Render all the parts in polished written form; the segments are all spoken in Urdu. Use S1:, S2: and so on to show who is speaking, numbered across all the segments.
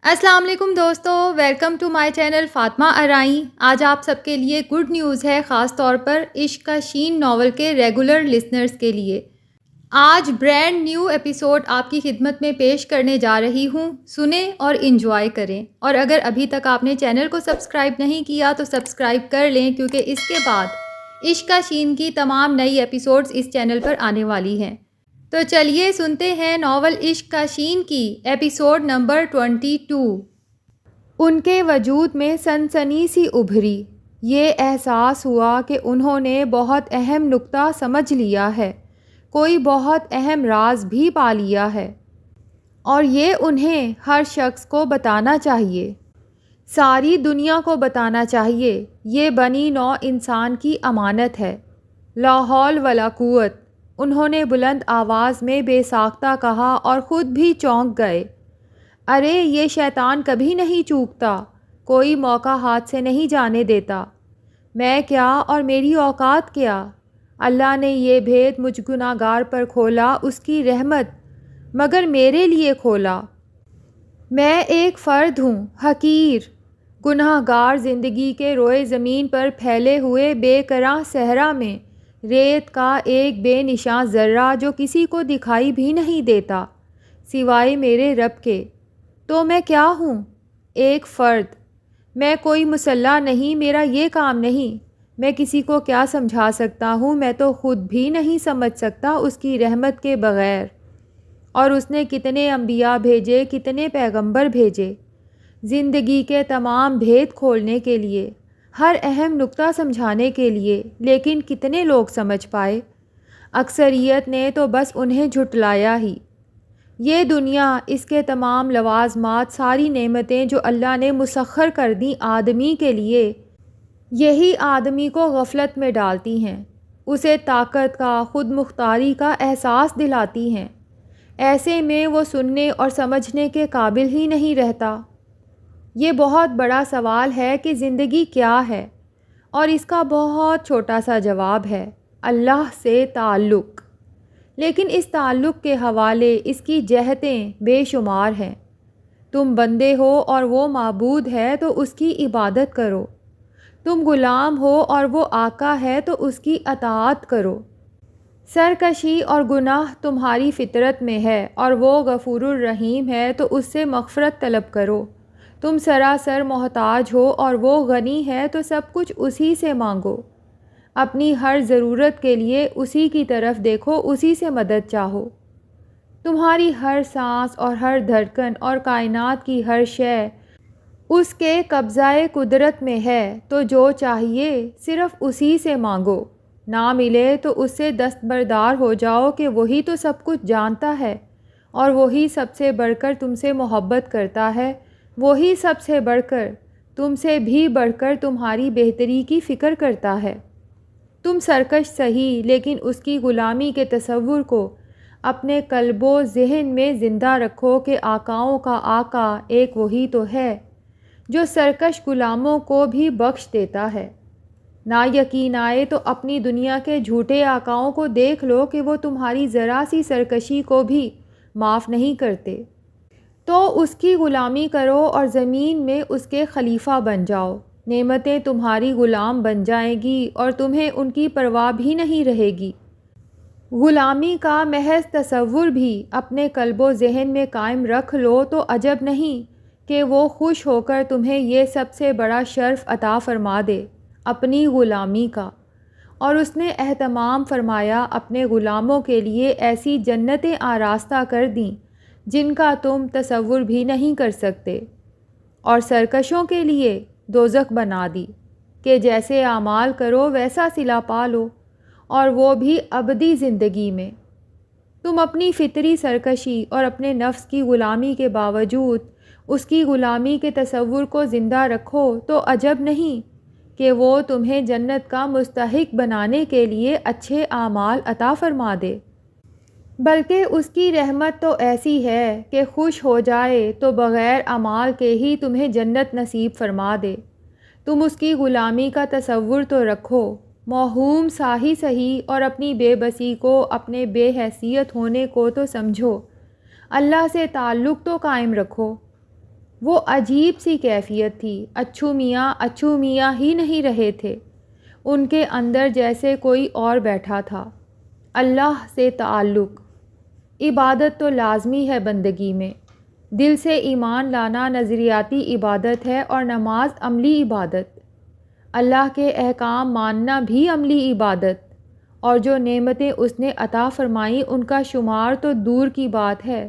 S1: السلام علیکم دوستو، welcome to my channel Fatima Arain. آج آپ سب کے لیے گڈ نیوز ہے، خاص طور پر عشق کا شین ناول کے ریگولر لسنرز کے لیے۔ آج برانڈ نیو ایپیسوڈ آپ کی خدمت میں پیش کرنے جا رہی ہوں، سنیں اور انجوائے کریں۔ اور اگر ابھی تک آپ نے چینل کو سبسکرائب نہیں کیا تو سبسکرائب کر لیں، کیونکہ اس کے بعد عشق کا شین کی تمام نئی ایپیسوڈز اس چینل پر آنے والی ہیں۔ تو چلیے سنتے ہیں ناول عشق کا شین کی ایپیسوڈ نمبر 22۔ ان کے وجود میں سنسنی سی ابھری۔ یہ احساس ہوا کہ انہوں نے بہت اہم نکتہ سمجھ لیا ہے، کوئی بہت اہم راز بھی پا لیا ہے، اور یہ انہیں ہر شخص کو بتانا چاہیے، ساری دنیا کو بتانا چاہیے۔ یہ بنی نوع انسان کی امانت ہے۔ لا حول ولا قوت، انہوں نے بلند آواز میں بے ساختہ کہا اور خود بھی چونک گئے۔ ارے یہ شیطان کبھی نہیں چوکتا، کوئی موقع ہاتھ سے نہیں جانے دیتا۔ میں کیا اور میری اوقات کیا؟ اللہ نے یہ بھید مجھ گناہگار پر کھولا، اس کی رحمت مگر میرے لیے کھولا۔ میں ایک فرد ہوں، حقیر، گناہگار، زندگی کے روئے زمین پر پھیلے ہوئے بے کراں صحرا میں ریت کا ایک بے نشاں ذرہ جو کسی کو دکھائی بھی نہیں دیتا سوائے میرے رب کے۔ تو میں کیا ہوں؟ ایک فرد۔ میں کوئی مسلح نہیں، میرا یہ کام نہیں۔ میں کسی کو کیا سمجھا سکتا ہوں؟ میں تو خود بھی نہیں سمجھ سکتا اس کی رحمت کے بغیر۔ اور اس نے کتنے انبیاء بھیجے، کتنے پیغمبر بھیجے، زندگی کے تمام بھید کھولنے کے لیے، ہر اہم نکتہ سمجھانے کے لیے، لیکن کتنے لوگ سمجھ پائے؟ اکثریت نے تو بس انہیں جھٹلایا ہی۔ یہ دنیا، اس کے تمام لوازمات، ساری نعمتیں جو اللہ نے مسخر کر دیں آدمی کے لیے، یہی آدمی کو غفلت میں ڈالتی ہیں، اسے طاقت کا، خود مختاری کا احساس دلاتی ہیں۔ ایسے میں وہ سننے اور سمجھنے کے قابل ہی نہیں رہتا۔ یہ بہت بڑا سوال ہے کہ زندگی کیا ہے، اور اس کا بہت چھوٹا سا جواب ہے، اللہ سے تعلق۔ لیکن اس تعلق کے حوالے اس کی جہتیں بے شمار ہیں۔ تم بندے ہو اور وہ معبود ہے تو اس کی عبادت کرو، تم غلام ہو اور وہ آقا ہے تو اس کی اطاعت کرو۔ سرکشی اور گناہ تمہاری فطرت میں ہے اور وہ غفور الرحیم ہے تو اس سے مغفرت طلب کرو۔ تم سراسر محتاج ہو اور وہ غنی ہے تو سب کچھ اسی سے مانگو۔ اپنی ہر ضرورت کے لیے اسی کی طرف دیکھو، اسی سے مدد چاہو۔ تمہاری ہر سانس اور ہر دھڑکن اور کائنات کی ہر شے اس کے قبضہ قدرت میں ہے، تو جو چاہیے صرف اسی سے مانگو۔ نہ ملے تو اس سے دستبردار ہو جاؤ کہ وہی تو سب کچھ جانتا ہے، اور وہی سب سے بڑھ کر تم سے محبت کرتا ہے، وہی سب سے بڑھ کر، تم سے بھی بڑھ کر تمہاری بہتری کی فکر کرتا ہے۔ تم سرکش سہی، لیکن اس کی غلامی کے تصور کو اپنے قلب و ذہن میں زندہ رکھو کہ آقاؤں کا آقا ایک وہی تو ہے جو سرکش غلاموں کو بھی بخش دیتا ہے۔ نہ یقین آئے تو اپنی دنیا کے جھوٹے آقاؤں کو دیکھ لو کہ وہ تمہاری ذرا سی سرکشی کو بھی معاف نہیں کرتے۔ تو اس کی غلامی کرو اور زمین میں اس کے خلیفہ بن جاؤ۔ نعمتیں تمہاری غلام بن جائیں گی اور تمہیں ان کی پرواہ بھی نہیں رہے گی۔ غلامی کا محض تصور بھی اپنے قلب و ذہن میں قائم رکھ لو تو عجب نہیں کہ وہ خوش ہو کر تمہیں یہ سب سے بڑا شرف عطا فرما دے، اپنی غلامی کا۔ اور اس نے اہتمام فرمایا، اپنے غلاموں کے لیے ایسی جنتیں آراستہ کر دیں جن کا تم تصور بھی نہیں کر سکتے، اور سرکشوں کے لیے دوزخ بنا دی کہ جیسے اعمال کرو ویسا صلہ پا لو، اور وہ بھی ابدی زندگی میں۔ تم اپنی فطری سرکشی اور اپنے نفس کی غلامی کے باوجود اس کی غلامی کے تصور کو زندہ رکھو تو عجب نہیں کہ وہ تمہیں جنت کا مستحق بنانے کے لیے اچھے اعمال عطا فرما دے۔ بلکہ اس کی رحمت تو ایسی ہے کہ خوش ہو جائے تو بغیر اعمال کے ہی تمہیں جنت نصیب فرما دے۔ تم اس کی غلامی کا تصور تو رکھو، موہوم سا ہی سہی، اور اپنی بے بسی کو، اپنے بے حیثیت ہونے کو تو سمجھو۔ اللہ سے تعلق تو قائم رکھو۔ وہ عجیب سی کیفیت تھی، اچھو میاں ہی نہیں رہے تھے، ان کے اندر جیسے کوئی اور بیٹھا تھا۔ اللہ سے تعلق، عبادت تو لازمی ہے بندگی میں، دل سے ایمان لانا نظریاتی عبادت ہے اور نماز عملی عبادت، اللہ کے احکام ماننا بھی عملی عبادت، اور جو نعمتیں اس نے عطا فرمائیں ان کا شمار تو دور کی بات ہے،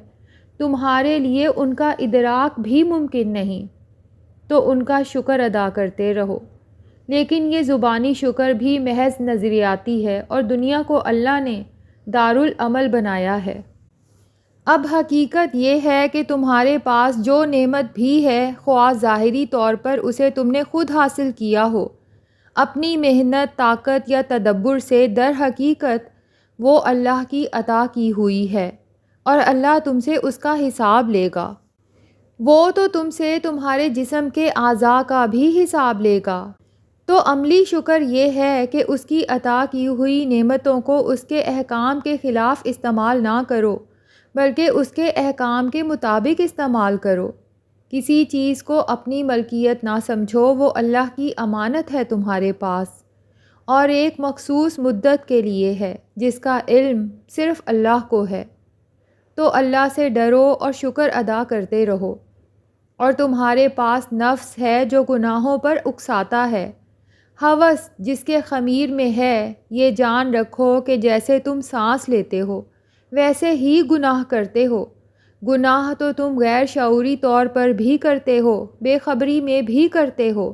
S1: تمہارے لیے ان کا ادراک بھی ممکن نہیں، تو ان کا شکر ادا کرتے رہو۔ لیکن یہ زبانی شکر بھی محض نظریاتی ہے اور دنیا کو اللہ نے دارالعمل بنایا ہے۔ اب حقیقت یہ ہے کہ تمہارے پاس جو نعمت بھی ہے، خواہ ظاہری طور پر اسے تم نے خود حاصل کیا ہو اپنی محنت، طاقت یا تدبر سے، در حقیقت وہ اللہ کی عطا کی ہوئی ہے اور اللہ تم سے اس کا حساب لے گا۔ وہ تو تم سے تمہارے جسم کے اعضاء کا بھی حساب لے گا۔ تو عملی شکر یہ ہے کہ اس کی عطا کی ہوئی نعمتوں کو اس کے احکام کے خلاف استعمال نہ کرو، بلکہ اس کے احکام کے مطابق استعمال کرو۔ کسی چیز کو اپنی ملکیت نہ سمجھو، وہ اللہ کی امانت ہے تمہارے پاس، اور ایک مخصوص مدت کے لیے ہے جس کا علم صرف اللہ کو ہے۔ تو اللہ سے ڈرو اور شکر ادا کرتے رہو۔ اور تمہارے پاس نفس ہے جو گناہوں پر اکساتا ہے، ہوس جس کے خمیر میں ہے، یہ جان رکھو کہ جیسے تم سانس لیتے ہو ویسے ہی گناہ کرتے ہو۔ گناہ تو تم غیر شعوری طور پر بھی کرتے ہو، بے خبری میں بھی کرتے ہو،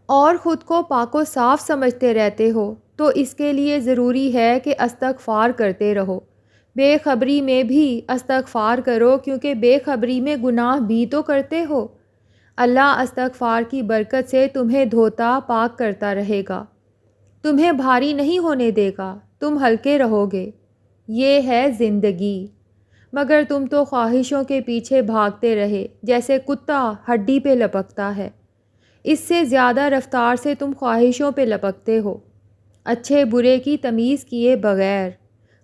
S1: اور خود کو پاک و صاف سمجھتے رہتے ہو، تو اس کے لیے ضروری ہے کہ استغفار کرتے رہو۔ بے خبری میں بھی استغفار کرو، کیونکہ بے خبری میں گناہ بھی تو کرتے ہو۔ اللہ استغفار کی برکت سے تمہیں دھوتا پاک کرتا رہے گا، تمہیں بھاری نہیں ہونے دے گا، تم ہلکے رہو گے۔ یہ ہے زندگی، مگر تم تو خواہشوں کے پیچھے بھاگتے رہے، جیسے کتا ہڈی پہ لپکتا ہے، اس سے زیادہ رفتار سے تم خواہشوں پہ لپکتے ہو، اچھے برے کی تمیز کیے بغیر۔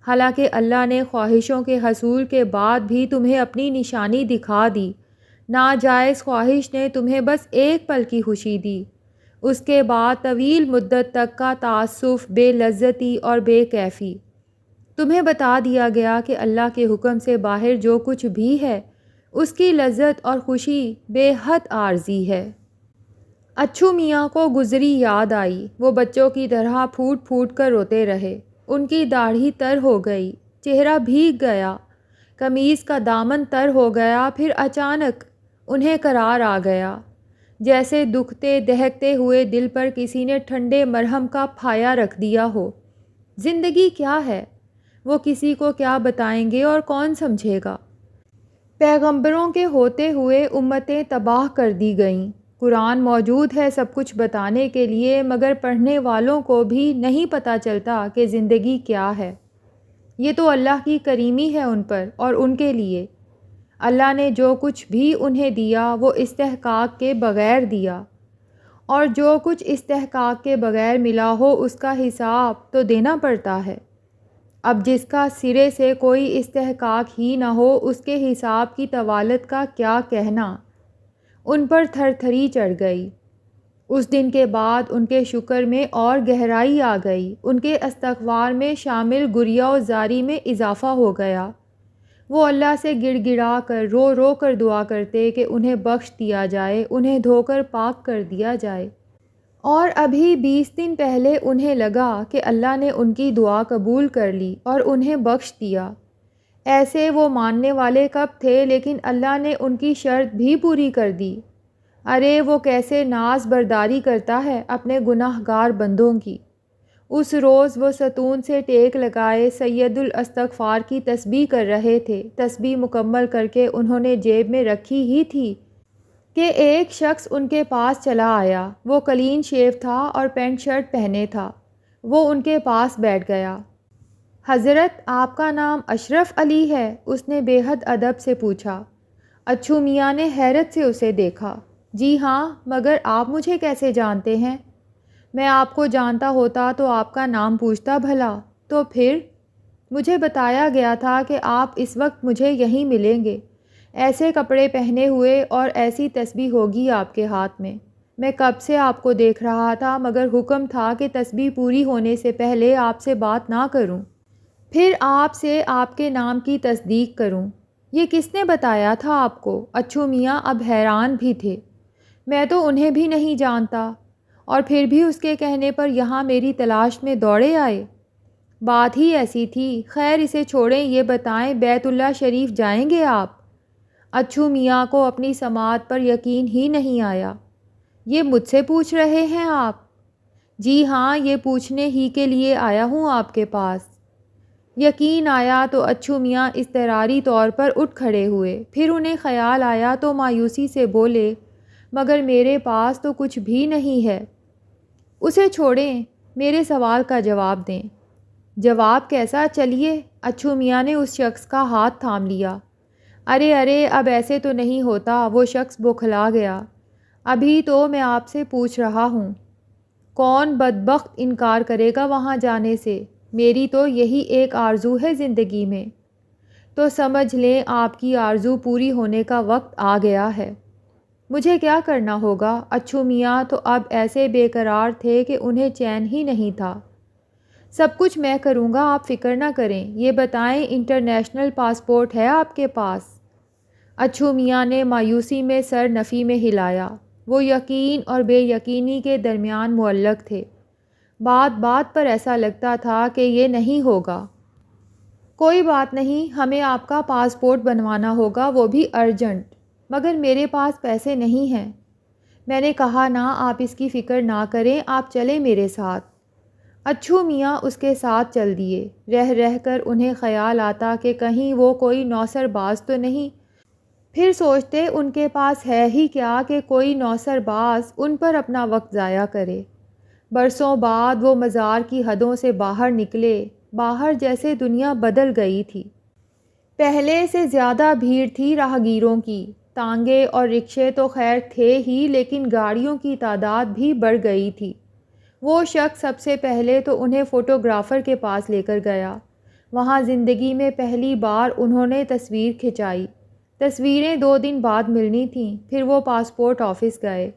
S1: حالانکہ اللہ نے خواہشوں کے حصول کے بعد بھی تمہیں اپنی نشانی دکھا دی۔ ناجائز خواہش نے تمہیں بس ایک پل کی خوشی دی، اس کے بعد طویل مدت تک کا تعسف، بے لذتی اور بے کیفی۔ تمہیں بتا دیا گیا کہ اللہ کے حکم سے باہر جو کچھ بھی ہے، اس کی لذت اور خوشی بے حد عارضی ہے۔ اچھو میاں کو گزری یاد آئی، وہ بچوں کی طرح پھوٹ پھوٹ کر روتے رہے۔ ان کی داڑھی تر ہو گئی، چہرہ بھیگ گیا، قمیص کا دامن تر ہو گیا، پھر اچانک انہیں قرار آ گیا، جیسے دکھتے دہکتے ہوئے دل پر کسی نے ٹھنڈے مرہم کا پھایا رکھ دیا ہو۔ زندگی کیا ہے، وہ کسی کو کیا بتائیں گے اور کون سمجھے گا؟ پیغمبروں کے ہوتے ہوئے امتیں تباہ کر دی گئیں۔ قرآن موجود ہے سب کچھ بتانے کے لیے، مگر پڑھنے والوں کو بھی نہیں پتہ چلتا کہ زندگی کیا ہے۔ یہ تو اللہ کی کریمی ہے ان پر اور ان کے لیے۔ اللہ نے جو کچھ بھی انہیں دیا وہ استحقاق کے بغیر دیا، اور جو کچھ استحقاق کے بغیر ملا ہو اس کا حساب تو دینا پڑتا ہے۔ اب جس کا سرے سے کوئی استحقاق ہی نہ ہو، اس کے حساب کی طوالت کا کیا کہنا۔ ان پر تھر تھری چڑھ گئی۔ اس دن کے بعد ان کے شکر میں اور گہرائی آ گئی، ان کے استغفار میں شامل گریہ و زاری میں اضافہ ہو گیا۔ وہ اللہ سے گڑ گڑا کر، رو رو کر دعا کرتے کہ انہیں بخش دیا جائے، انہیں دھو کر پاک کر دیا جائے۔ اور ابھی 20 دن پہلے انہیں لگا کہ اللہ نے ان کی دعا قبول کر لی اور انہیں بخش دیا۔ ایسے وہ ماننے والے کب تھے، لیکن اللہ نے ان کی شرط بھی پوری کر دی۔ ارے وہ کیسے ناز برداری کرتا ہے اپنے گناہ گار بندوں کی۔ اس روز وہ ستون سے ٹیک لگائے سید الاستغفار کی تسبیح کر رہے تھے۔ تسبیح مکمل کر کے انہوں نے جیب میں رکھی ہی تھی کہ ایک شخص ان کے پاس چلا آیا۔ وہ کلین شیو تھا اور پینٹ شرٹ پہنے تھا۔ وہ ان کے پاس بیٹھ گیا۔ حضرت، آپ کا نام اشرف علی ہے؟ اس نے بے حد ادب سے پوچھا۔ اچھو میاں نے حیرت سے اسے دیکھا۔ جی ہاں، مگر آپ مجھے کیسے جانتے ہیں؟ میں آپ کو جانتا ہوتا تو آپ کا نام پوچھتا بھلا۔ تو پھر؟ مجھے بتایا گیا تھا کہ آپ اس وقت مجھے یہیں ملیں گے۔ ایسے کپڑے پہنے ہوئے اور ایسی تسبیح ہوگی آپ کے ہاتھ میں کب سے آپ کو دیکھ رہا تھا، مگر حکم تھا کہ تسبیح پوری ہونے سے پہلے آپ سے بات نہ کروں، پھر آپ سے آپ کے نام کی تصدیق کروں۔ یہ کس نے بتایا تھا آپ کو؟ اچھو میاں اب حیران بھی تھے۔ میں تو انہیں بھی نہیں جانتا، اور پھر بھی اس کے کہنے پر یہاں میری تلاش میں دوڑے آئے۔ بات ہی ایسی تھی۔ خیر اسے چھوڑیں، یہ بتائیں بیت اللہ شریف جائیں گے آپ؟ اچھو میاں کو اپنی سماعت پر یقین ہی نہیں آیا۔ یہ مجھ سے پوچھ رہے ہیں آپ؟ جی ہاں، یہ پوچھنے ہی کے لیے آیا ہوں آپ کے پاس۔ یقین آیا تو اچھو میاں اضطراری طور پر اٹھ کھڑے ہوئے، پھر انہیں خیال آیا تو مایوسی سے بولے، مگر میرے پاس تو کچھ بھی نہیں ہے۔ اسے چھوڑیں، میرے سوال کا جواب دیں۔ جواب کیسا؟ چلیے۔ اچھو میاں نے اس شخص کا ہاتھ تھام لیا۔ ارے اب ایسے تو نہیں ہوتا، وہ شخص بوکھلا گیا۔ ابھی تو میں آپ سے پوچھ رہا ہوں، کون بدبخت انکار کرے گا وہاں جانے سے؟ میری تو یہی ایک آرزو ہے زندگی میں۔ تو سمجھ لیں آپ کی آرزو پوری ہونے کا وقت آ گیا ہے۔ مجھے کیا کرنا ہوگا؟ اچھو میاں تو اب ایسے بے قرار تھے کہ انہیں چین ہی نہیں تھا۔ سب کچھ میں کروں گا، آپ فکر نہ کریں۔ یہ بتائیں انٹرنیشنل پاسپورٹ ہے آپ کے پاس؟ اچھو میاں نے مایوسی میں سر نفی میں ہلایا۔ وہ یقین اور بے یقینی کے درمیان معلق تھے۔ بات بات پر ایسا لگتا تھا کہ یہ نہیں ہوگا۔ کوئی بات نہیں، ہمیں آپ کا پاسپورٹ بنوانا ہوگا، وہ بھی ارجنٹ، مگر میرے پاس پیسے نہیں ہیں۔ میں نے کہا نا، آپ اس کی فکر نہ کریں، آپ چلیں میرے ساتھ۔ اچھو میاں اس کے ساتھ چل دیے۔ رہ کر انہیں خیال آتا کہ کہیں وہ کوئی نوسر باز تو نہیں۔ پھر سوچتے ان کے پاس ہے ہی کیا کہ کوئی نوسر باز ان پر اپنا وقت ضائع کرے۔ برسوں بعد وہ مزار کی حدوں سے باہر نکلے، باہر جیسے دنیا بدل گئی تھی۔ پہلے سے زیادہ بھیڑ تھی راہگیروں کی۔ تانگے اور رکشے تو خیر تھے ہی، لیکن گاڑیوں کی تعداد بھی بڑھ گئی تھی۔ وہ شخص سب سے پہلے تو انہیں فوٹوگرافر کے پاس لے کر گیا۔ وہاں زندگی میں پہلی بار انہوں نے تصویر کھنچائی۔ تصویریں 2 دن بعد ملنی تھیں۔ پھر وہ پاسپورٹ آفس گئے۔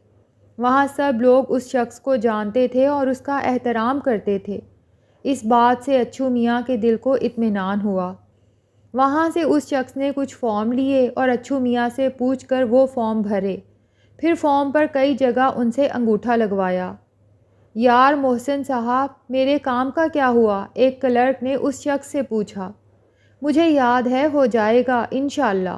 S1: وہاں سب لوگ اس شخص کو جانتے تھے اور اس کا احترام کرتے تھے۔ اس بات سے اچھو میاں کے دل کو اطمینان ہوا۔ وہاں سے اس شخص نے کچھ فارم لیے اور اچھو میاں سے پوچھ کر وہ فارم بھرے۔ پھر فارم پر کئی جگہ ان سے انگوٹھا لگوایا۔ یار محسن صاحب، میرے کام کا کیا ہوا؟ ایک کلرک نے اس شخص سے پوچھا۔ مجھے یاد ہے، ہو جائے گا انشاءاللہ۔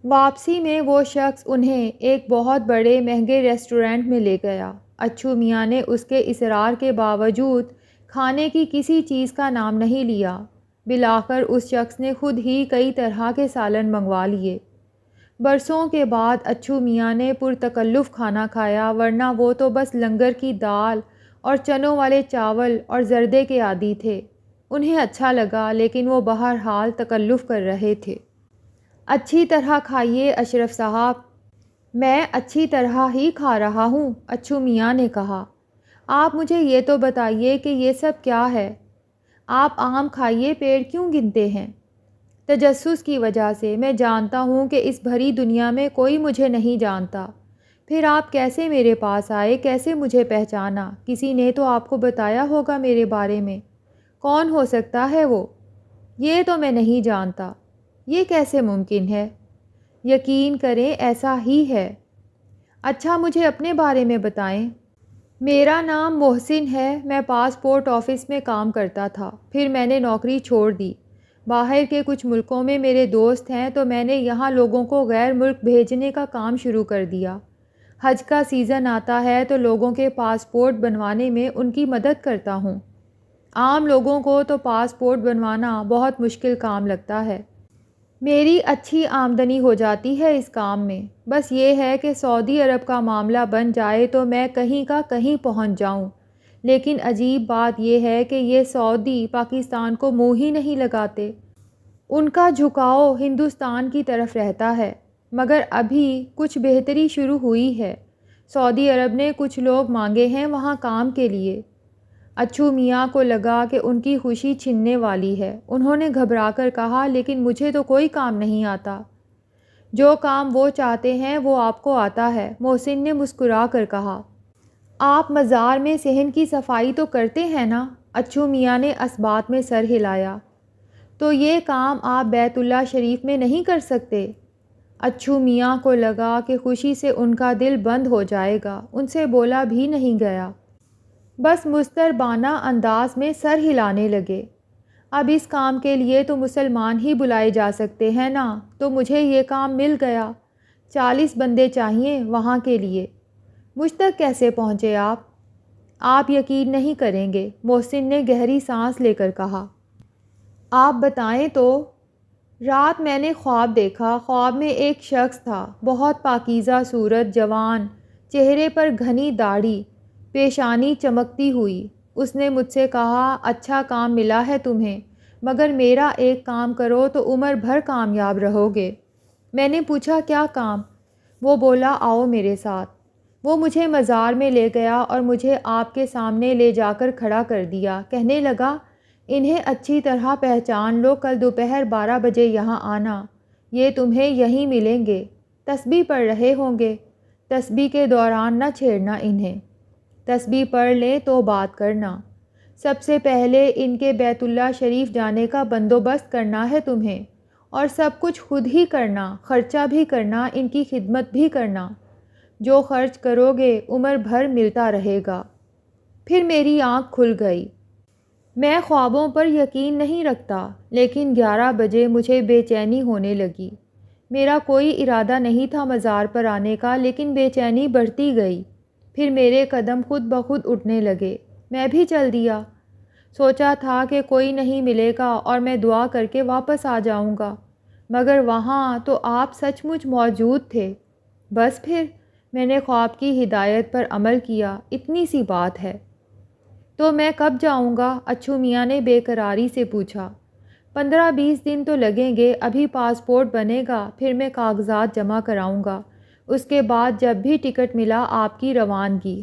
S1: واپسی میں وہ شخص انہیں ایک بہت بڑے مہنگے ریسٹورنٹ میں لے گیا۔ اچھو میاں نے اس کے اصرار کے باوجود کھانے کی کسی چیز کا نام نہیں لیا۔ بالآخر اس شخص نے خود ہی کئی طرح کے سالن منگوا لیے۔ برسوں کے بعد اچھو میاں نے پرتکلف کھانا کھایا، ورنہ وہ تو بس لنگر کی دال اور چنوں والے چاول اور زردے کے عادی تھے۔ انہیں اچھا لگا، لیکن وہ بہرحال تکلف کر رہے تھے۔ اچھی طرح کھائیے اشرف صاحب۔ میں اچھی طرح ہی کھا رہا ہوں، اچھو میاں نے کہا۔ آپ مجھے یہ تو بتائیے کہ یہ سب کیا ہے؟ آپ عام کھائیے، پیڑ کیوں گنتے ہیں؟ تجسس کی وجہ سے۔ میں جانتا ہوں کہ اس بھری دنیا میں کوئی مجھے نہیں جانتا۔ پھر آپ کیسے میرے پاس آئے؟ کیسے مجھے پہچانا؟ کسی نے تو آپ کو بتایا ہوگا میرے بارے میں۔ کون ہو سکتا ہے وہ؟ یہ تو میں نہیں جانتا۔ یہ کیسے ممکن ہے؟ یقین کریں ایسا ہی ہے۔ اچھا مجھے اپنے بارے میں بتائیں۔ میرا نام محسن ہے، میں پاسپورٹ آفس میں کام کرتا تھا، پھر میں نے نوکری چھوڑ دی۔ باہر کے کچھ ملکوں میں میرے دوست ہیں تو میں نے یہاں لوگوں کو غیر ملک بھیجنے کا کام شروع کر دیا۔ حج کا سیزن آتا ہے تو لوگوں کے پاسپورٹ بنوانے میں ان کی مدد کرتا ہوں۔ عام لوگوں کو تو پاسپورٹ بنوانا بہت مشکل کام لگتا ہے۔ میری اچھی آمدنی ہو جاتی ہے اس کام میں۔ بس یہ ہے کہ سعودی عرب کا معاملہ بن جائے تو میں کہیں کا کہیں پہنچ جاؤں، لیکن عجیب بات یہ ہے کہ یہ سعودی پاکستان کو منہ ہی نہیں لگاتے۔ ان کا جھکاؤ ہندوستان کی طرف رہتا ہے، مگر ابھی کچھ بہتری شروع ہوئی ہے۔ سعودی عرب نے کچھ لوگ مانگے ہیں وہاں کام کے لیے۔ اچھو میاں کو لگا کہ ان کی خوشی چھننے والی ہے۔ انہوں نے گھبرا کر کہا، لیکن مجھے تو کوئی کام نہیں آتا۔ جو کام وہ چاہتے ہیں وہ آپ کو آتا ہے۔ محسن نے مسکرا کر کہا۔ آپ مزار میں صحن کی صفائی تو کرتے ہیں نا؟ اچھو میاں نے اس بات میں سر ہلایا۔ تو یہ کام آپ بیت اللہ شریف میں نہیں کر سکتے؟ اچھو میاں کو لگا کہ خوشی سے ان کا دل بند ہو جائے گا، ان سے بولا بھی نہیں گیا، بس مستربانہ انداز میں سر ہلانے لگے۔ اب اس کام کے لیے تو مسلمان ہی بلائے جا سکتے ہیں نا، تو مجھے یہ کام مل گیا، 40 بندے چاہیے وہاں کے لیے۔ مجھ تک کیسے پہنچے آپ؟ آپ یقین نہیں کریں گے، محسن نے گہری سانس لے کر کہا۔ آپ بتائیں تو۔ رات میں نے خواب دیکھا، خواب میں ایک شخص تھا، بہت پاکیزہ صورت، جوان، چہرے پر گھنی داڑھی، پیشانی چمکتی ہوئی۔ اس نے مجھ سے کہا، اچھا کام ملا ہے تمہیں، مگر میرا ایک کام کرو تو عمر بھر کامیاب رہو گے۔ میں نے پوچھا کیا کام؟ وہ بولا آؤ میرے ساتھ۔ وہ مجھے مزار میں لے گیا اور مجھے آپ کے سامنے لے جا کر کھڑا کر دیا، کہنے لگا انہیں اچھی طرح پہچان لو، کل دوپہر 12 بجے یہاں آنا، یہ تمہیں یہیں ملیں گے، تسبیح پڑھ رہے ہوں گے، تسبیح کے دوران نہ چھیڑنا انہیں، تسبیح پڑھ لیں تو بات کرنا، سب سے پہلے ان کے بیت اللہ شریف جانے کا بندوبست کرنا ہے تمہیں، اور سب کچھ خود ہی کرنا، خرچہ بھی کرنا، ان کی خدمت بھی کرنا، جو خرچ کرو گے عمر بھر ملتا رہے گا۔ پھر میری آنکھ کھل گئی۔ میں خوابوں پر یقین نہیں رکھتا، لیکن 11 بجے مجھے بے چینی ہونے لگی۔ میرا کوئی ارادہ نہیں تھا مزار پر آنے کا، لیکن بے چینی بڑھتی گئی۔ پھر میرے قدم خود بخود اٹھنے لگے، میں بھی چل دیا۔ سوچا تھا کہ کوئی نہیں ملے گا اور میں دعا کر کے واپس آ جاؤں گا، مگر وہاں تو آپ سچ مچ موجود تھے۔ بس پھر میں نے خواب کی ہدایت پر عمل کیا، اتنی سی بات ہے۔ تو میں کب جاؤں گا؟ اچھو میاں نے بے قراری سے پوچھا۔ 15-20 دن تو لگیں گے، ابھی پاسپورٹ بنے گا، پھر میں کاغذات جمع کراؤں گا، اس کے بعد جب بھی ٹکٹ ملا آپ کی روانگی۔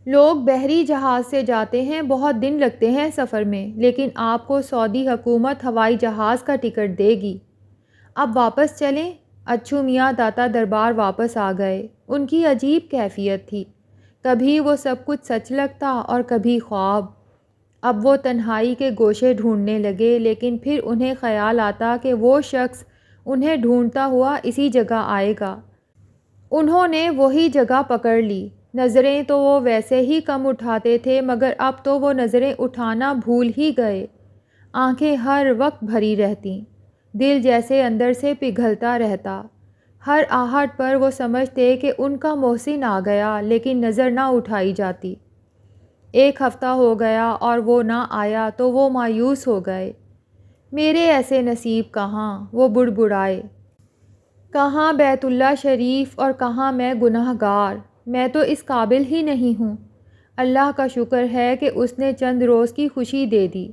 S1: لوگ بحری جہاز سے جاتے ہیں، بہت دن لگتے ہیں سفر میں، لیکن آپ کو سعودی حکومت ہوائی جہاز کا ٹکٹ دے گی۔ اب واپس چلیں؟ اچھو میاں داتا دربار واپس آ گئے۔ ان کی عجیب کیفیت تھی، کبھی وہ سب کچھ سچ لگتا اور کبھی خواب۔ اب وہ تنہائی کے گوشے ڈھونڈنے لگے، لیکن پھر انہیں خیال آتا کہ وہ شخص انہیں ڈھونڈتا ہوا اسی جگہ آئے گا۔ انہوں نے وہی جگہ پکڑ لی۔ نظریں تو وہ ویسے ہی کم اٹھاتے تھے، مگر اب تو وہ نظریں اٹھانا بھول ہی گئے۔ آنکھیں ہر وقت بھری رہتیں، دل جیسے اندر سے پگھلتا رہتا۔ ہر آہٹ پر وہ سمجھتے کہ ان کا محسن آ گیا، لیکن نظر نہ اٹھائی جاتی۔ 1 ہفتہ ہو گیا اور وہ نہ آیا تو وہ مایوس ہو گئے۔ میرے ایسے نصیب کہاں، وہ بڑبڑائے۔ کہاں بیت اللہ شریف اور کہاں میں گناہ گار، میں تو اس قابل ہی نہیں ہوں۔ اللہ کا شکر ہے کہ اس نے چند روز کی خوشی دے دی۔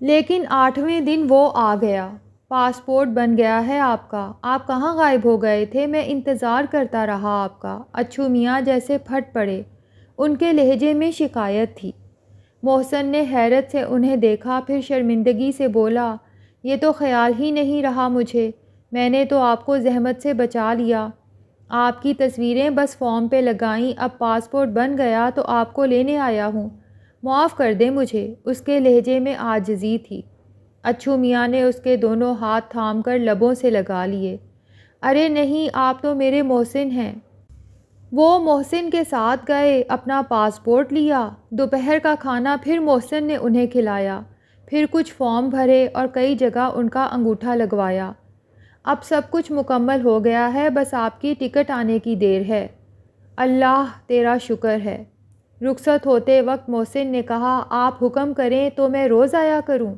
S1: لیکن 8ویں دن وہ آ گیا۔ پاسپورٹ بن گیا ہے آپ کا، آپ کہاں غائب ہو گئے تھے، میں انتظار کرتا رہا آپ کا۔ اچھو میاں جیسے پھٹ پڑے، ان کے لہجے میں شکایت تھی۔ محسن نے حیرت سے انہیں دیکھا، پھر شرمندگی سے بولا، یہ تو خیال ہی نہیں رہا مجھے، میں نے تو آپ کو زحمت سے بچا لیا، آپ کی تصویریں بس فارم پہ لگائیں، اب پاسپورٹ بن گیا تو آپ کو لینے آیا ہوں، معاف کر دیں مجھے۔ اس کے لہجے میں عاجزی تھی۔ اچھو میاں نے اس کے دونوں ہاتھ تھام کر لبوں سے لگا لیے۔ ارے نہیں، آپ تو میرے محسن ہیں۔ وہ محسن کے ساتھ گئے، اپنا پاسپورٹ لیا، دوپہر کا کھانا پھر محسن نے انہیں کھلایا، پھر کچھ فارم بھرے اور کئی جگہ ان کا انگوٹھا لگوایا۔ اب سب کچھ مکمل ہو گیا ہے، بس آپ کی ٹکٹ آنے کی دیر ہے۔ اللہ تیرا شکر ہے۔ رخصت ہوتے وقت محسن نے کہا، آپ حکم کریں تو میں روز آیا کروں؟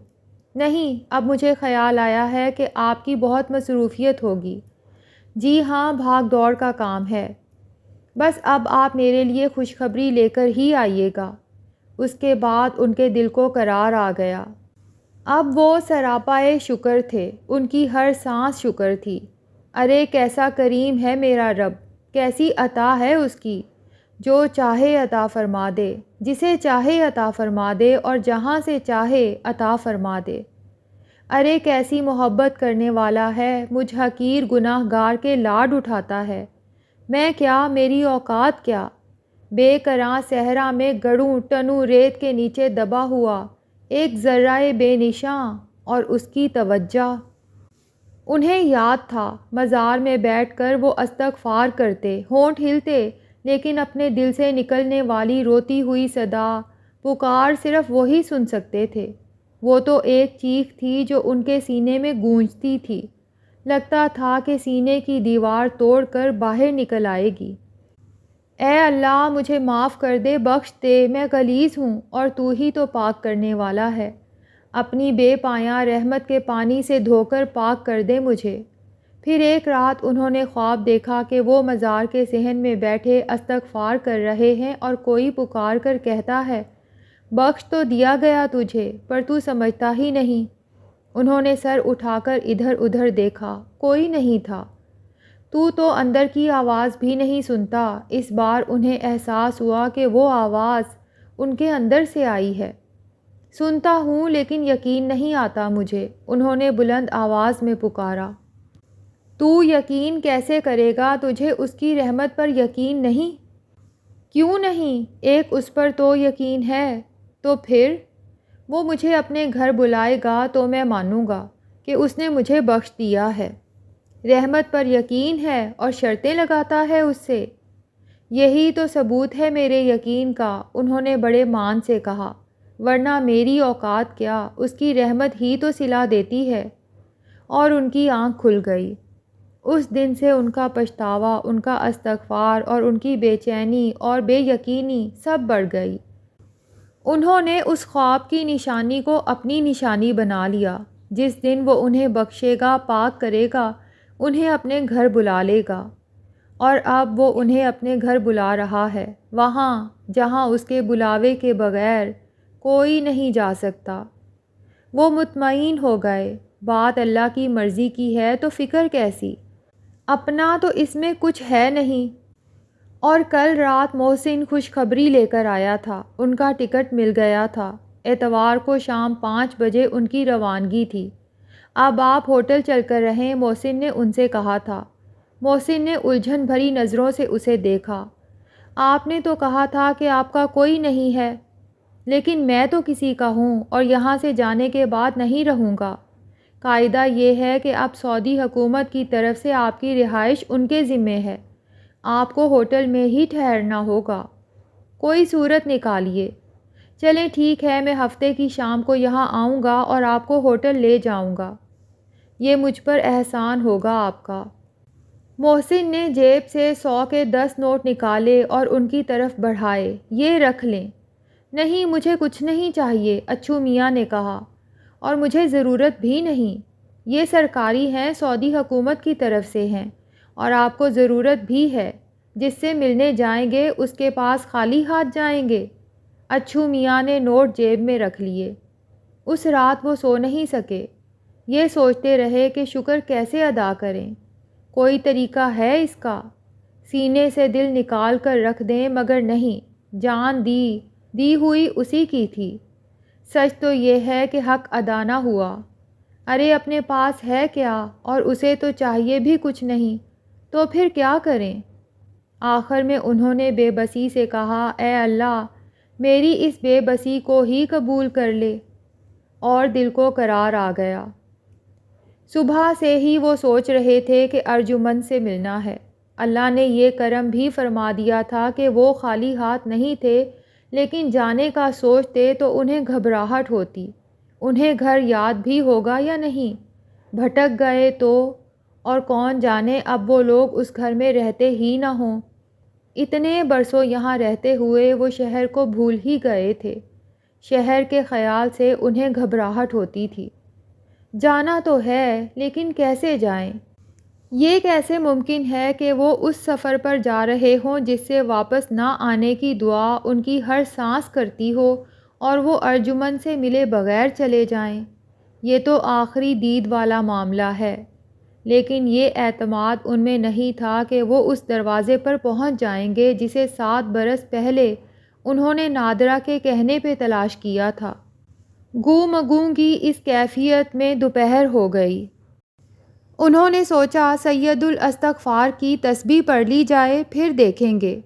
S1: نہیں، اب مجھے خیال آیا ہے کہ آپ کی بہت مصروفیت ہوگی۔ جی ہاں، بھاگ دوڑ کا کام ہے، بس اب آپ میرے لیے خوشخبری لے کر ہی آئیے گا۔ اس کے بعد ان کے دل کو قرار آ گیا۔ اب وہ سراپائے شکر تھے، ان کی ہر سانس شکر تھی۔ ارے کیسا کریم ہے میرا رب، کیسی عطا ہے اس کی، جو چاہے عطا فرما دے، جسے چاہے عطا فرما دے اور جہاں سے چاہے عطا فرما دے۔ ارے کیسی محبت کرنے والا ہے، مجھ حقیر گناہ گار کے لاڈ اٹھاتا ہے۔ میں کیا، میری اوقات کیا، بے کراں صحرا میں گڑوں ٹنوں ریت کے نیچے دبا ہوا ایک ذرہ بے نشاں اور اس کی توجہ۔ انہیں یاد تھا مزار میں بیٹھ کر وہ استغفار کرتے، ہونٹ ہلتے، لیکن اپنے دل سے نکلنے والی روتی ہوئی صدا، پکار صرف وہی سن سکتے تھے۔ وہ تو ایک چیخ تھی جو ان کے سینے میں گونجتی تھی، لگتا تھا کہ سینے کی دیوار توڑ کر باہر نکل آئے گی۔ اے اللہ مجھے معاف کر دے، بخش دے، میں غلیظ ہوں اور تو ہی تو پاک کرنے والا ہے۔ اپنی بے پایاں رحمت کے پانی سے دھو کر پاک کر دے مجھے۔ پھر ایک رات انہوں نے خواب دیکھا کہ وہ مزار کے صحن میں بیٹھے استغفار کر رہے ہیں اور کوئی پکار کر کہتا ہے، بخش تو دیا گیا تجھے، پر تو سمجھتا ہی نہیں۔ انہوں نے سر اٹھا کر ادھر ادھر دیکھا، کوئی نہیں تھا۔ تو اندر کی آواز بھی نہیں سنتا۔ اس بار انہیں احساس ہوا کہ وہ آواز ان کے اندر سے آئی ہے۔ سنتا ہوں لیکن یقین نہیں آتا مجھے، انہوں نے بلند آواز میں پکارا۔ تو یقین کیسے کرے گا، تجھے اس کی رحمت پر یقین نہیں؟ کیوں نہیں؟ ایک اس پر تو یقین ہے۔ تو پھر؟ وہ مجھے اپنے گھر بلائے گا تو میں مانوں گا کہ اس نے مجھے بخش دیا ہے۔ رحمت پر یقین ہے اور شرطیں لگاتا ہے اس سے۔ یہی تو ثبوت ہے میرے یقین کا، انہوں نے بڑے مان سے کہا، ورنہ میری اوقات کیا، اس کی رحمت ہی تو صلہ دیتی ہے۔ اور ان کی آنکھ کھل گئی۔ اس دن سے ان کا پچھتاوا، ان کا استغفار اور ان کی بے چینی اور بے یقینی سب بڑھ گئی۔ انہوں نے اس خواب کی نشانی کو اپنی نشانی بنا لیا۔ جس دن وہ انہیں بخشے گا، پاک کرے گا، انہیں اپنے گھر بلا لے گا۔ اور اب وہ انہیں اپنے گھر بلا رہا ہے، وہاں جہاں اس کے بلاوے کے بغیر کوئی نہیں جا سکتا۔ وہ مطمئن ہو گئے، بات اللہ کی مرضی کی ہے تو فکر کیسی، اپنا تو اس میں کچھ ہے نہیں۔ اور کل رات محسن خوشخبری لے کر آیا تھا، ان کا ٹکٹ مل گیا تھا۔ اتوار کو شام 5 بجے ان کی روانگی تھی۔ اب آپ ہوٹل چل کر رہیں، محسن نے ان سے کہا تھا۔ محسن نے الجھن بھری نظروں سے اسے دیکھا۔ آپ نے تو کہا تھا کہ آپ کا کوئی نہیں ہے، لیکن میں تو کسی کا ہوں اور یہاں سے جانے کے بعد نہیں رہوں گا۔ قاعدہ یہ ہے کہ اب سعودی حکومت کی طرف سے آپ کی رہائش ان کے ذمے ہے، آپ کو ہوٹل میں ہی ٹھہرنا ہوگا۔ کوئی صورت نکالیے۔ چلیں ٹھیک ہے، میں ہفتے کی شام کو یہاں آؤں گا اور آپ کو ہوٹل لے جاؤں گا، یہ مجھ پر احسان ہوگا آپ کا۔ محسن نے جیب سے 100 کے 10 نوٹ نکالے اور ان کی طرف بڑھائے، یہ رکھ لیں۔ نہیں مجھے کچھ نہیں چاہیے، اچھو میاں نے کہا، اور مجھے ضرورت بھی نہیں، یہ سرکاری ہیں، سعودی حکومت کی طرف سے ہیں، اور آپ کو ضرورت بھی ہے، جس سے ملنے جائیں گے اس کے پاس خالی ہاتھ جائیں گے۔ اچھو میاں نے نوٹ جیب میں رکھ لیے۔ اس رات وہ سو نہیں سکے، یہ سوچتے رہے کہ شکر کیسے ادا کریں، کوئی طریقہ ہے اس کا، سینے سے دل نکال کر رکھ دیں، مگر نہیں، جان دی ہوئی اسی کی تھی۔ سچ تو یہ ہے کہ حق ادا نہ ہوا۔ ارے اپنے پاس ہے کیا، اور اسے تو چاہیے بھی کچھ نہیں، تو پھر کیا کریں؟ آخر میں انہوں نے بے بسی سے کہا، اے اللہ میری اس بے بسی کو ہی قبول کر لے، اور دل کو قرار آ گیا۔ صبح سے ہی وہ سوچ رہے تھے کہ ارجمند سے ملنا ہے۔ اللہ نے یہ کرم بھی فرما دیا تھا کہ وہ خالی ہاتھ نہیں تھے، لیکن جانے کا سوچتے تو انہیں گھبراہٹ ہوتی، انہیں گھر یاد بھی ہوگا یا نہیں، بھٹک گئے تو، اور کون جانے اب وہ لوگ اس گھر میں رہتے ہی نہ ہوں۔ اتنے برسوں یہاں رہتے ہوئے وہ شہر کو بھول ہی گئے تھے، شہر کے خیال سے انہیں گھبراہٹ ہوتی تھی۔ جانا تو ہے، لیکن کیسے جائیں؟ یہ کیسے ممکن ہے کہ وہ اس سفر پر جا رہے ہوں جس سے واپس نہ آنے کی دعا ان کی ہر سانس کرتی ہو، اور وہ ارجمند سے ملے بغیر چلے جائیں؟ یہ تو آخری دید والا معاملہ ہے۔ لیکن یہ اعتماد ان میں نہیں تھا کہ وہ اس دروازے پر پہنچ جائیں گے جسے 7 برس پہلے انہوں نے نادرہ کے کہنے پہ تلاش کیا تھا۔ گوں کی اس کیفیت میں دوپہر ہو گئی۔ انہوں نے سوچا سید الاستغفار کی تسبیح پڑھ لی جائے، پھر دیکھیں گے۔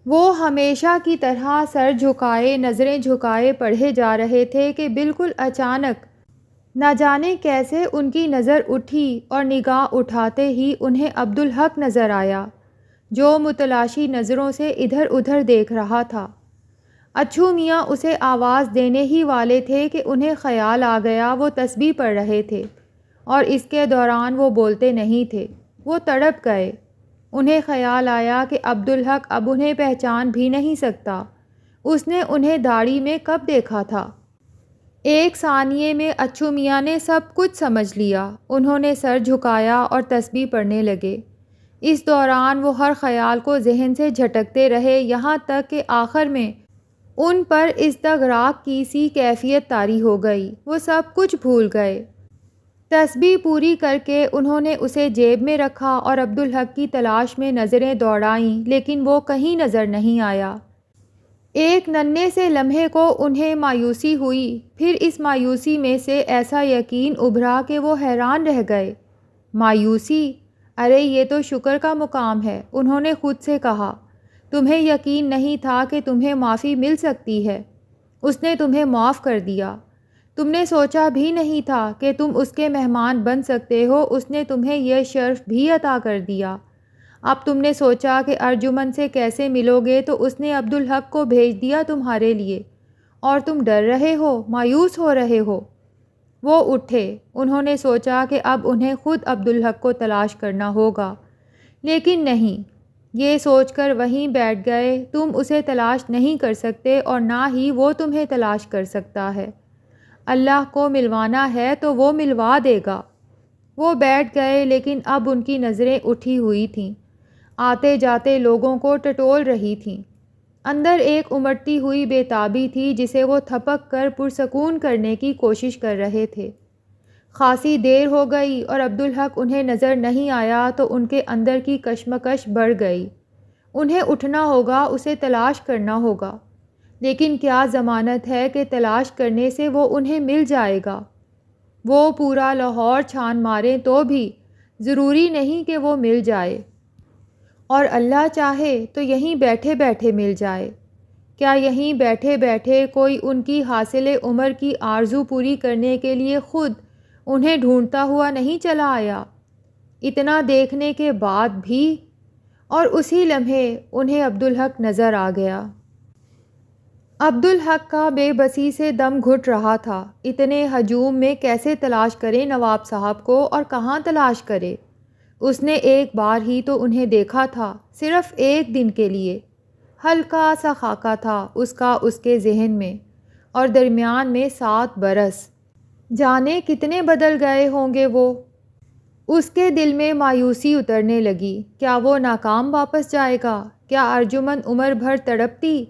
S1: وہ ہمیشہ کی طرح سر جھکائے، نظریں جھکائے پڑھے جا رہے تھے کہ بالکل اچانک نہ جانے کیسے ان کی نظر اٹھی اور نگاہ اٹھاتے ہی انہیں عبدالحق نظر آیا، جو متلاشی نظروں سے ادھر ادھر دیکھ رہا تھا۔ اچھو میاں اسے آواز دینے ہی والے تھے کہ انہیں خیال آ گیا وہ تسبیح پڑھ رہے تھے اور اس کے دوران وہ بولتے نہیں تھے۔ وہ تڑپ گئے۔ انہیں خیال آیا کہ عبدالحق اب انہیں پہچان بھی نہیں سکتا۔ اس نے انہیں داڑھی میں کب دیکھا تھا؟ ایک ثانیے میں اچھو میاں نے سب کچھ سمجھ لیا۔ انہوں نے سر جھکایا اور تسبیح پڑھنے لگے۔ اس دوران وہ ہر خیال کو ذہن سے جھٹکتے رہے، یہاں تک کہ آخر میں ان پر استغراق کی سی کیفیت طاری ہو گئی۔ وہ سب کچھ بھول گئے۔ تسبیح پوری کر کے انہوں نے اسے جیب میں رکھا اور عبدالحق کی تلاش میں نظریں دوڑائیں، لیکن وہ کہیں نظر نہیں آیا۔ ایک ننھے سے لمحے کو انہیں مایوسی ہوئی، پھر اس مایوسی میں سے ایسا یقین ابھرا کہ وہ حیران رہ گئے۔ مایوسی؟ ارے یہ تو شکر کا مقام ہے، انہوں نے خود سے کہا۔ تمہیں یقین نہیں تھا کہ تمہیں معافی مل سکتی ہے، اس نے تمہیں معاف کر دیا۔ تم نے سوچا بھی نہیں تھا کہ تم اس کے مہمان بن سکتے ہو، اس نے تمہیں یہ شرف بھی عطا کر دیا۔ اب تم نے سوچا کہ ارجمن سے کیسے ملو گے تو اس نے عبدالحق کو بھیج دیا تمہارے لیے، اور تم ڈر رہے ہو، مایوس ہو رہے ہو۔ وہ اٹھے۔ انہوں نے سوچا کہ اب انہیں خود عبدالحق کو تلاش کرنا ہوگا، لیکن نہیں، یہ سوچ کر وہیں بیٹھ گئے۔ تم اسے تلاش نہیں کر سکتے اور نہ ہی وہ تمہیں تلاش کر سکتا ہے۔ اللہ کو ملوانا ہے تو وہ ملوا دے گا۔ وہ بیٹھ گئے، لیکن اب ان کی نظریں اٹھی ہوئی تھیں، آتے جاتے لوگوں کو ٹٹول رہی تھیں۔ اندر ایک امڑتی ہوئی بے تابی تھی جسے وہ تھپک کر پرسکون کرنے کی کوشش کر رہے تھے۔ خاصی دیر ہو گئی اور عبدالحق انہیں نظر نہیں آیا تو ان کے اندر کی کشمکش بڑھ گئی۔ انہیں اٹھنا ہوگا، اسے تلاش کرنا ہوگا، لیکن کیا ضمانت ہے کہ تلاش کرنے سے وہ انہیں مل جائے گا؟ وہ پورا لاہور چھان ماریں تو بھی ضروری نہیں کہ وہ مل جائے، اور اللہ چاہے تو یہیں بیٹھے بیٹھے مل جائے۔ کیا یہیں بیٹھے بیٹھے کوئی ان کی حاصل عمر کی آرزو پوری کرنے کے لیے خود انہیں ڈھونڈتا ہوا نہیں چلا آیا؟ اتنا دیکھنے کے بعد بھی؟ اور اسی لمحے انہیں عبدالحق نظر آ گیا۔ عبدالحق کا بے بسی سے دم گھٹ رہا تھا۔ اتنے ہجوم میں کیسے تلاش کرے نواب صاحب کو، اور کہاں تلاش کرے؟ اس نے ایک بار ہی تو انہیں دیکھا تھا، صرف ایک دن کے لیے۔ ہلکا سا خاکہ تھا اس کا اس کے ذہن میں، اور درمیان میں 7 برس۔ جانے کتنے بدل گئے ہوں گے وہ۔ اس کے دل میں مایوسی اترنے لگی۔ کیا وہ ناکام واپس جائے گا؟ کیا ارجمن عمر بھر تڑپتی؟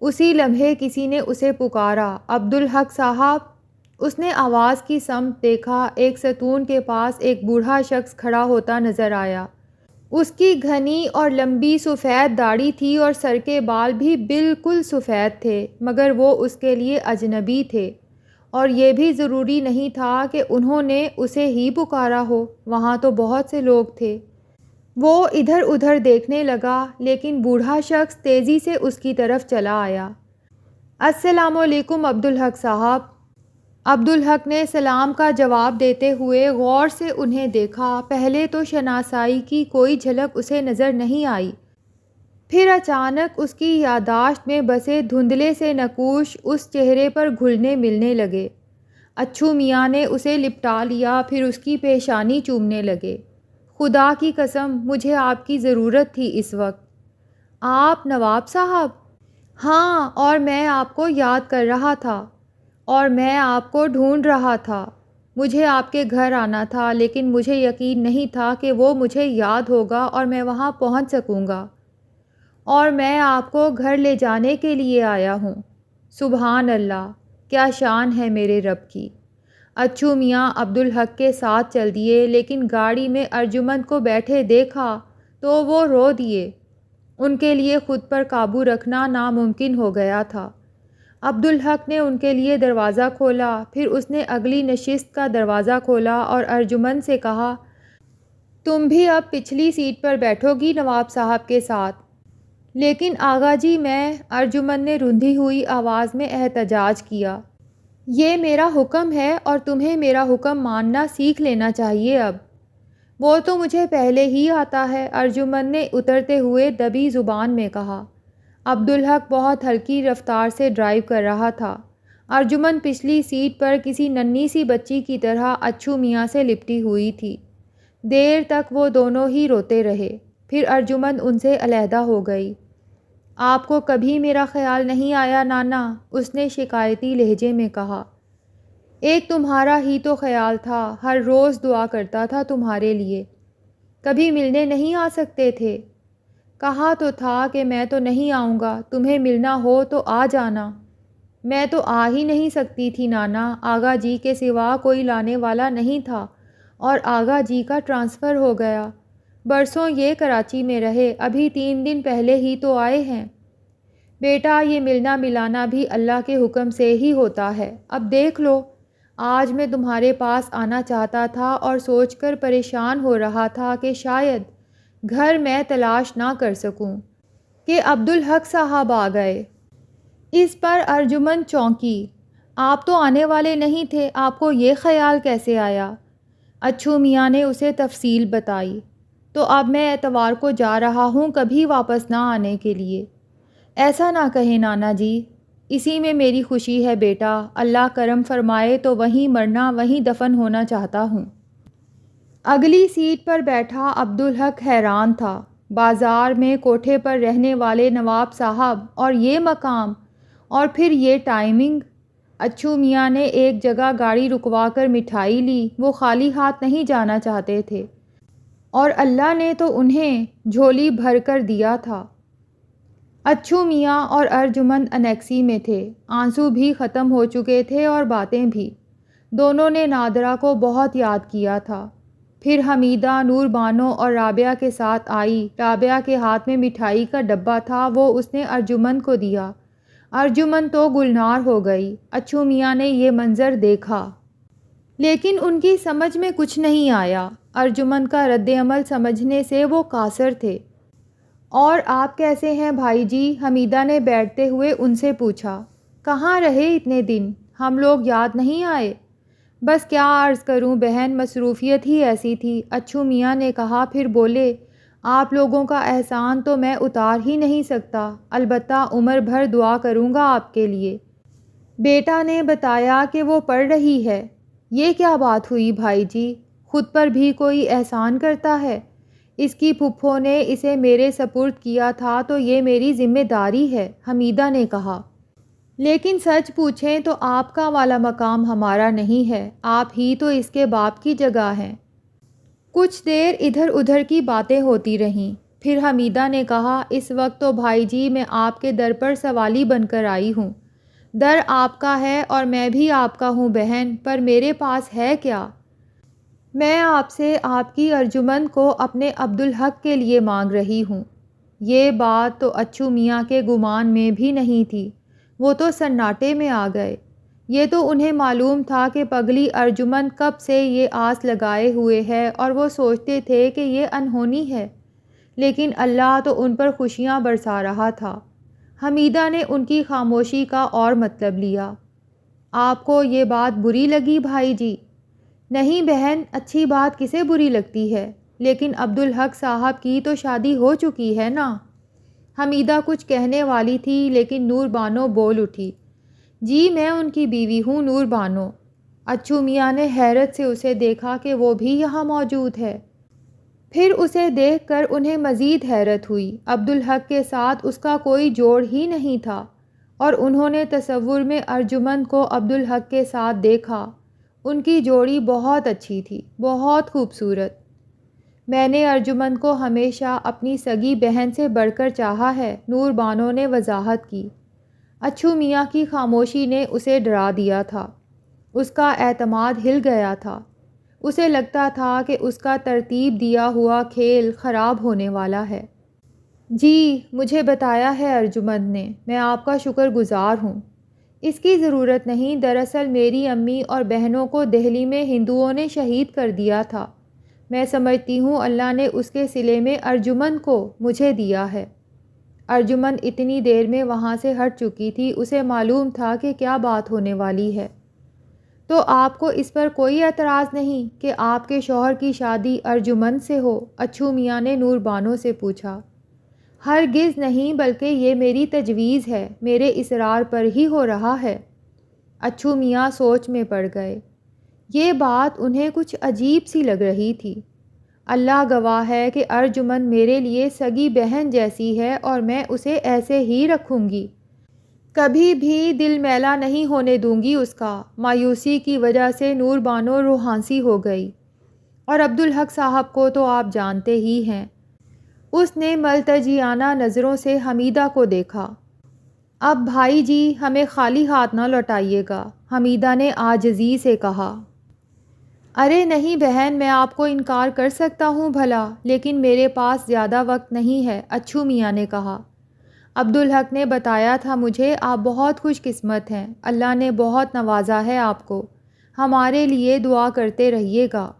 S1: اسی لمحے کسی نے اسے پکارا، عبدالحق صاحب! اس نے آواز کی سمت دیکھا۔ ایک ستون کے پاس ایک بوڑھا شخص کھڑا ہوتا نظر آیا۔ اس کی گھنی اور لمبی سفید داڑھی تھی اور سر کے بال بھی بالکل سفید تھے، مگر وہ اس کے لیے اجنبی تھے، اور یہ بھی ضروری نہیں تھا کہ انہوں نے اسے ہی پکارا ہو، وہاں تو بہت سے لوگ تھے۔ وہ ادھر ادھر دیکھنے لگا، لیکن بوڑھا شخص تیزی سے اس کی طرف چلا آیا۔ السلام علیکم عبدالحق صاحب۔ عبدالحق نے سلام کا جواب دیتے ہوئے غور سے انہیں دیکھا۔ پہلے تو شناسائی کی کوئی جھلک اسے نظر نہیں آئی، پھر اچانک اس کی یادداشت میں بسے دھندلے سے نقوش اس چہرے پر گھلنے ملنے لگے۔ اچھو میاں نے اسے لپٹا لیا، پھر اس کی پیشانی چومنے لگے۔ خدا کی قسم، مجھے آپ کی ضرورت تھی اس وقت۔ آپ نواب صاحب؟ ہاں، اور میں آپ کو یاد کر رہا تھا، اور میں آپ کو ڈھونڈ رہا تھا۔ مجھے آپ کے گھر آنا تھا، لیکن مجھے یقین نہیں تھا کہ وہ مجھے یاد ہوگا اور میں وہاں پہنچ سکوں گا، اور میں آپ کو گھر لے جانے کے لیے آیا ہوں۔ سبحان اللہ، کیا شان ہے میرے رب کی۔ اچھو میاں عبدالحق کے ساتھ چل دیے، لیکن گاڑی میں ارجمن کو بیٹھے دیکھا تو وہ رو دیے۔ ان کے لیے خود پر قابو رکھنا ناممکن ہو گیا تھا۔ عبدالحق نے ان کے لیے دروازہ کھولا، پھر اس نے اگلی نشست کا دروازہ کھولا اور ارجمند سے کہا، تم بھی اب پچھلی سیٹ پر بیٹھو گی نواب صاحب کے ساتھ۔ لیکن آغا جی میں، ارجمند نے رندھی ہوئی آواز میں احتجاج کیا، یہ میرا حکم ہے اور تمہیں میرا حکم ماننا سیکھ لینا چاہیے اب۔ وہ تو مجھے پہلے ہی آتا ہے، ارجمند نے اترتے ہوئے دبی زبان میں کہا۔ عبدالحق بہت ہلکی رفتار سے ڈرائیو کر رہا تھا۔ ارجمند پچھلی سیٹ پر کسی ننھی سی بچی کی طرح اچھو میاں سے لپٹی ہوئی تھی۔ دیر تک وہ دونوں ہی روتے رہے، پھر ارجمند ان سے علیحدہ ہو گئی۔ آپ کو کبھی میرا خیال نہیں آیا نانا؟ اس نے شکایتی لہجے میں کہا۔ ایک تمہارا ہی تو خیال تھا، ہر روز دعا کرتا تھا تمہارے لیے، کبھی ملنے نہیں آ سکتے تھے؟ کہا تو تھا کہ میں تو نہیں آؤں گا، تمہیں ملنا ہو تو آ جانا۔ میں تو آ ہی نہیں سکتی تھی نانا، آغا جی کے سوا کوئی لانے والا نہیں تھا اور آغا جی کا ٹرانسفر ہو گیا۔ برسوں یہ کراچی میں رہے، ابھی 3 دن پہلے ہی تو آئے ہیں۔ بیٹا یہ ملنا ملانا بھی اللہ کے حکم سے ہی ہوتا ہے، اب دیکھ لو۔ آج میں تمہارے پاس آنا چاہتا تھا اور سوچ کر پریشان ہو رہا تھا کہ شاید گھر میں تلاش نہ کر سکوں کہ عبدالحق صاحب آ گئے۔ اس پر ارجمند چونکی۔ آپ تو آنے والے نہیں تھے، آپ کو یہ خیال کیسے آیا؟ اچھو میاں نے اسے تفصیل بتائی۔ تو اب میں اتوار کو جا رہا ہوں، کبھی واپس نہ آنے کے لیے۔ ایسا نہ کہیں نانا جی، اسی میں میری خوشی ہے بیٹا، اللہ کرم فرمائے تو وہیں مرنا وہیں دفن ہونا چاہتا ہوں۔ اگلی سیٹ پر بیٹھا عبدالحق حیران تھا۔ بازار میں کوٹھے پر رہنے والے نواب صاحب اور یہ مقام اور پھر یہ ٹائمنگ۔ اچھو میاں نے ایک جگہ گاڑی رکوا کر مٹھائی لی، وہ خالی ہاتھ نہیں جانا چاہتے تھے اور اللہ نے تو انہیں جھولی بھر کر دیا تھا۔ اچھو میاں اور ارجمند انیکسی میں تھے، آنسو بھی ختم ہو چکے تھے اور باتیں بھی۔ دونوں نے نادرہ کو بہت یاد کیا تھا۔ پھر حمیدہ نور بانو اور رابعہ کے ساتھ آئی۔ رابعہ کے ہاتھ میں مٹھائی کا ڈبہ تھا، وہ اس نے ارجمند کو دیا۔ ارجمند تو گلنار ہو گئی۔ اچھو میاں نے یہ منظر دیکھا لیکن ان کی سمجھ میں کچھ نہیں آیا۔ ارجمند کا رد عمل سمجھنے سے وہ قاصر تھے۔ اور آپ کیسے ہیں بھائی جی؟ حمیدہ نے بیٹھتے ہوئے ان سے پوچھا۔ کہاں رہے اتنے دن؟ ہم لوگ یاد نہیں آئے؟ بس کیا عرض کروں بہن، مصروفیت ہی ایسی تھی، اچھو میاں نے کہا، پھر بولے، آپ لوگوں کا احسان تو میں اتار ہی نہیں سکتا، البتہ عمر بھر دعا کروں گا آپ کے لیے۔ بیٹا نے بتایا کہ وہ پڑھ رہی ہے۔ یہ کیا بات ہوئی بھائی جی؟ خود پر بھی کوئی احسان کرتا ہے؟ اس کی پھپھو نے اسے میرے سپرد کیا تھا تو یہ میری ذمہ داری ہے، حمیدہ نے کہا۔ لیکن سچ پوچھیں تو آپ کا والا مقام ہمارا نہیں ہے، آپ ہی تو اس کے باپ کی جگہ ہیں۔ کچھ دیر ادھر ادھر کی باتیں ہوتی رہیں، پھر حمیدہ نے کہا، اس وقت تو بھائی جی میں آپ کے در پر سوالی بن کر آئی ہوں۔ در آپ کا ہے اور میں بھی آپ کا ہوں بہن، پر میرے پاس ہے کیا؟ میں آپ سے آپ کی ارجمند کو اپنے عبدالحق کے لیے مانگ رہی ہوں۔ یہ بات تو اچھو میاں کے گمان میں بھی نہیں تھی، وہ تو سناٹے میں آ گئے۔ یہ تو انہیں معلوم تھا کہ پگلی ارجمند کب سے یہ آس لگائے ہوئے ہے اور وہ سوچتے تھے کہ یہ انہونی ہے، لیکن اللہ تو ان پر خوشیاں برسا رہا تھا۔ حمیدہ نے ان کی خاموشی کا اور مطلب لیا۔ آپ کو یہ بات بری لگی بھائی جی؟ نہیں بہن، اچھی بات کسے بری لگتی ہے؟ لیکن عبدالحق صاحب کی تو شادی ہو چکی ہے نا؟ حمیدہ کچھ کہنے والی تھی لیکن نور بانو بول اٹھی، جی میں ان کی بیوی ہوں نور بانو۔ اچھو میاں نے حیرت سے اسے دیکھا کہ وہ بھی یہاں موجود ہے۔ پھر اسے دیکھ کر انہیں مزید حیرت ہوئی، عبدالحق کے ساتھ اس کا کوئی جوڑ ہی نہیں تھا، اور انہوں نے تصور میں ارجمند کو عبدالحق کے ساتھ دیکھا۔ ان کی جوڑی بہت اچھی تھی، بہت خوبصورت۔ میں نے ارجمند کو ہمیشہ اپنی سگی بہن سے بڑھ کر چاہا ہے، نور بانو نے وضاحت کی۔ اچھو میاں کی خاموشی نے اسے ڈرا دیا تھا، اس کا اعتماد ہل گیا تھا۔ اسے لگتا تھا کہ اس کا ترتیب دیا ہوا کھیل خراب ہونے والا ہے۔ جی مجھے بتایا ہے ارجمند نے، میں آپ کا شکر گزار ہوں۔ اس کی ضرورت نہیں، دراصل میری امی اور بہنوں کو دہلی میں ہندوؤں نے شہید کر دیا تھا۔ میں سمجھتی ہوں اللہ نے اس کے صلے میں ارجمن کو مجھے دیا ہے۔ ارجمن اتنی دیر میں وہاں سے ہٹ چکی تھی، اسے معلوم تھا کہ کیا بات ہونے والی ہے۔ تو آپ کو اس پر کوئی اعتراض نہیں کہ آپ کے شوہر کی شادی ارجمن سے ہو؟ اچھو میاں نے نور بانو سے پوچھا۔ ہرگز نہیں، بلکہ یہ میری تجویز ہے، میرے اصرار پر ہی ہو رہا ہے۔ اچھو میاں سوچ میں پڑ گئے۔ یہ بات انہیں کچھ عجیب سی لگ رہی تھی۔ اللہ گواہ ہے کہ ارجمن میرے لیے سگی بہن جیسی ہے اور میں اسے ایسے ہی رکھوں گی، کبھی بھی دل میلا نہیں ہونے دوں گی اس کا۔ مایوسی کی وجہ سے نور بانو روحانسی ہو گئی۔ اور عبدالحق صاحب کو تو آپ جانتے ہی ہیں۔ اس نے ملتجیانہ نظروں سے حمیدہ کو دیکھا۔ اب بھائی جی ہمیں خالی ہاتھ نہ لوٹائیے گا، حمیدہ نے عاجزی سے کہا۔ ارے نہیں بہن، میں آپ کو انکار کر سکتا ہوں بھلا، لیکن میرے پاس زیادہ وقت نہیں ہے، اچھو میاں نے کہا۔ عبدالحق نے بتایا تھا مجھے آپ بہت خوش قسمت ہیں، اللہ نے بہت نوازا ہے آپ کو، ہمارے لیے دعا کرتے رہیے گا۔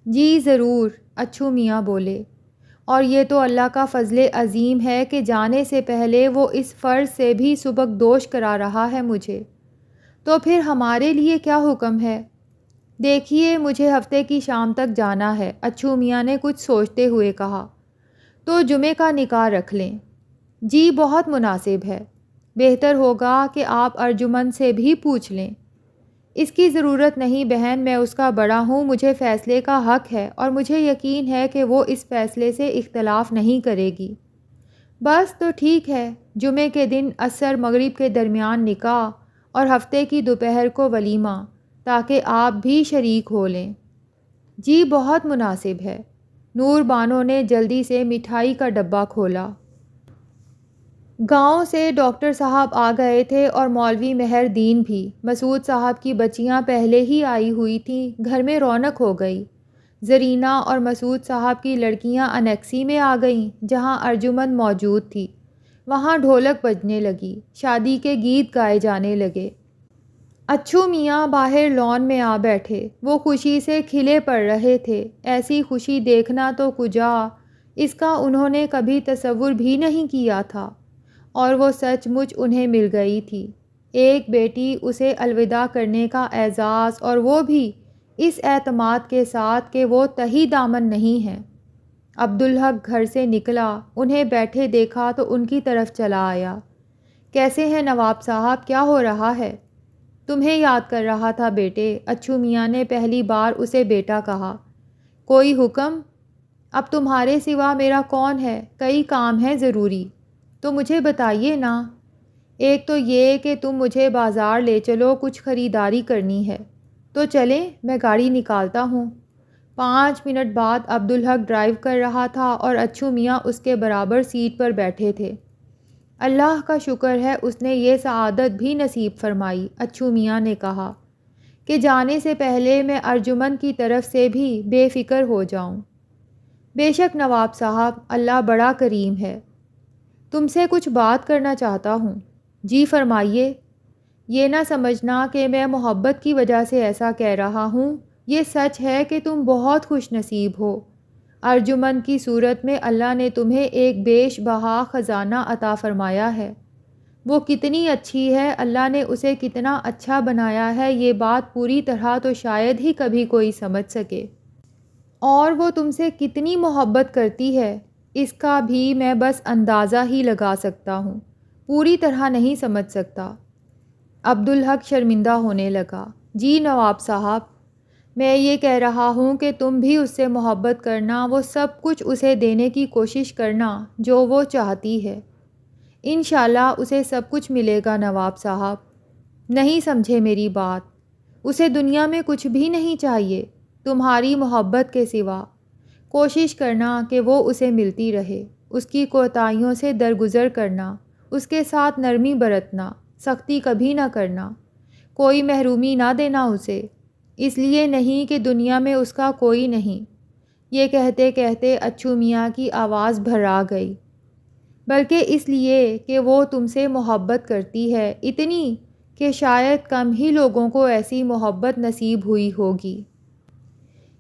S1: جی ضرور، اچھو میاں بولے۔ اور یہ تو اللہ کا فضل عظیم ہے کہ جانے سے پہلے وہ اس فرض سے بھی سبکدوش کرا رہا ہے مجھے۔ تو پھر ہمارے لیے کیا حکم ہے؟ دیکھیے مجھے ہفتے کی شام تک جانا ہے، اچھو میاں نے کچھ سوچتے ہوئے کہا۔ تو جمعے کا نکاح رکھ لیں۔ جی بہت مناسب ہے، بہتر ہوگا کہ آپ ارجمن سے بھی پوچھ لیں۔ اس کی ضرورت نہیں بہن، میں اس کا بڑا ہوں، مجھے فیصلے کا حق ہے اور مجھے یقین ہے کہ وہ اس فیصلے سے اختلاف نہیں کرے گی۔ بس تو ٹھیک ہے، جمعے کے دن عصر مغرب کے درمیان نکاح اور ہفتے کی دوپہر کو ولیمہ، تاکہ آپ بھی شریک ہو لیں۔ جی بہت مناسب ہے۔ نور بانو نے جلدی سے مٹھائی کا ڈبہ کھولا۔ گاؤں سے ڈاکٹر صاحب آ گئے تھے اور مولوی مہر دین بھی۔ مسعود صاحب کی بچیاں پہلے ہی آئی ہوئی تھیں، گھر میں رونق ہو گئی۔ زرینہ اور مسعود صاحب کی لڑکیاں انیکسی میں آ گئیں، جہاں ارجمن موجود تھی۔ وہاں ڈھولک بجنے لگی، شادی کے گیت گائے جانے لگے۔ اچھو میاں باہر لان میں آ بیٹھے، وہ خوشی سے کھلے پڑ رہے تھے۔ ایسی خوشی دیکھنا تو کجا، اس کا انہوں نے کبھی تصور بھی نہیں کیا تھا، اور وہ سچ مچ انہیں مل گئی تھی۔ ایک بیٹی، اسے الوداع کرنے کا اعزاز، اور وہ بھی اس اعتماد کے ساتھ کہ وہ تہی دامن نہیں ہے۔ عبدالحق گھر سے نکلا، انہیں بیٹھے دیکھا تو ان کی طرف چلا آیا۔ کیسے ہیں نواب صاحب، کیا ہو رہا ہے؟ تمہیں یاد کر رہا تھا بیٹے، اچھو میاں نے پہلی بار اسے بیٹا کہا۔ کوئی حکم؟ اب تمہارے سوا میرا کون ہے، کئی کام ہیں ضروری، تو مجھے بتائیے نا۔ ایک تو یہ کہ تم مجھے بازار لے چلو، کچھ خریداری کرنی ہے۔ تو چلیں، میں گاڑی نکالتا ہوں۔ 5 منٹ بعد عبدالحق ڈرائیو کر رہا تھا اور اچھو میاں اس کے برابر سیٹ پر بیٹھے تھے۔ اللہ کا شکر ہے اس نے یہ سعادت بھی نصیب فرمائی، اچھو میاں نے کہا، کہ جانے سے پہلے میں ارجمن کی طرف سے بھی بے فکر ہو جاؤں۔ بے شک نواب صاحب، اللہ بڑا کریم ہے۔ تم سے کچھ بات کرنا چاہتا ہوں۔ جی فرمائیے۔ یہ نہ سمجھنا کہ میں محبت کی وجہ سے ایسا کہہ رہا ہوں، یہ سچ ہے کہ تم بہت خوش نصیب ہو۔ ارجمن کی صورت میں اللہ نے تمہیں ایک بیش بہا خزانہ عطا فرمایا ہے۔ وہ کتنی اچھی ہے، اللہ نے اسے کتنا اچھا بنایا ہے، یہ بات پوری طرح تو شاید ہی کبھی کوئی سمجھ سکے۔ اور وہ تم سے کتنی محبت کرتی ہے، اس کا بھی میں بس اندازہ ہی لگا سکتا ہوں، پوری طرح نہیں سمجھ سکتا۔ عبدالحق شرمندہ ہونے لگا۔ جی نواب صاحب، میں یہ کہہ رہا ہوں کہ تم بھی اس سے محبت کرنا، وہ سب کچھ اسے دینے کی کوشش کرنا جو وہ چاہتی ہے۔ انشاءاللہ اسے سب کچھ ملے گا نواب صاحب۔ نہیں سمجھے میری بات، اسے دنیا میں کچھ بھی نہیں چاہیے تمہاری محبت کے سوا۔ کوشش کرنا کہ وہ اسے ملتی رہے، اس کی کوتاہیوں سے درگزر کرنا، اس کے ساتھ نرمی برتنا، سختی کبھی نہ کرنا، کوئی محرومی نہ دینا اسے، اس لیے نہیں کہ دنیا میں اس کا کوئی نہیں۔ یہ کہتے کہتے اچھو میاں کی آواز بھرا گئی، بلکہ اس لیے کہ وہ تم سے محبت کرتی ہے، اتنی کہ شاید کم ہی لوگوں کو ایسی محبت نصیب ہوئی ہوگی۔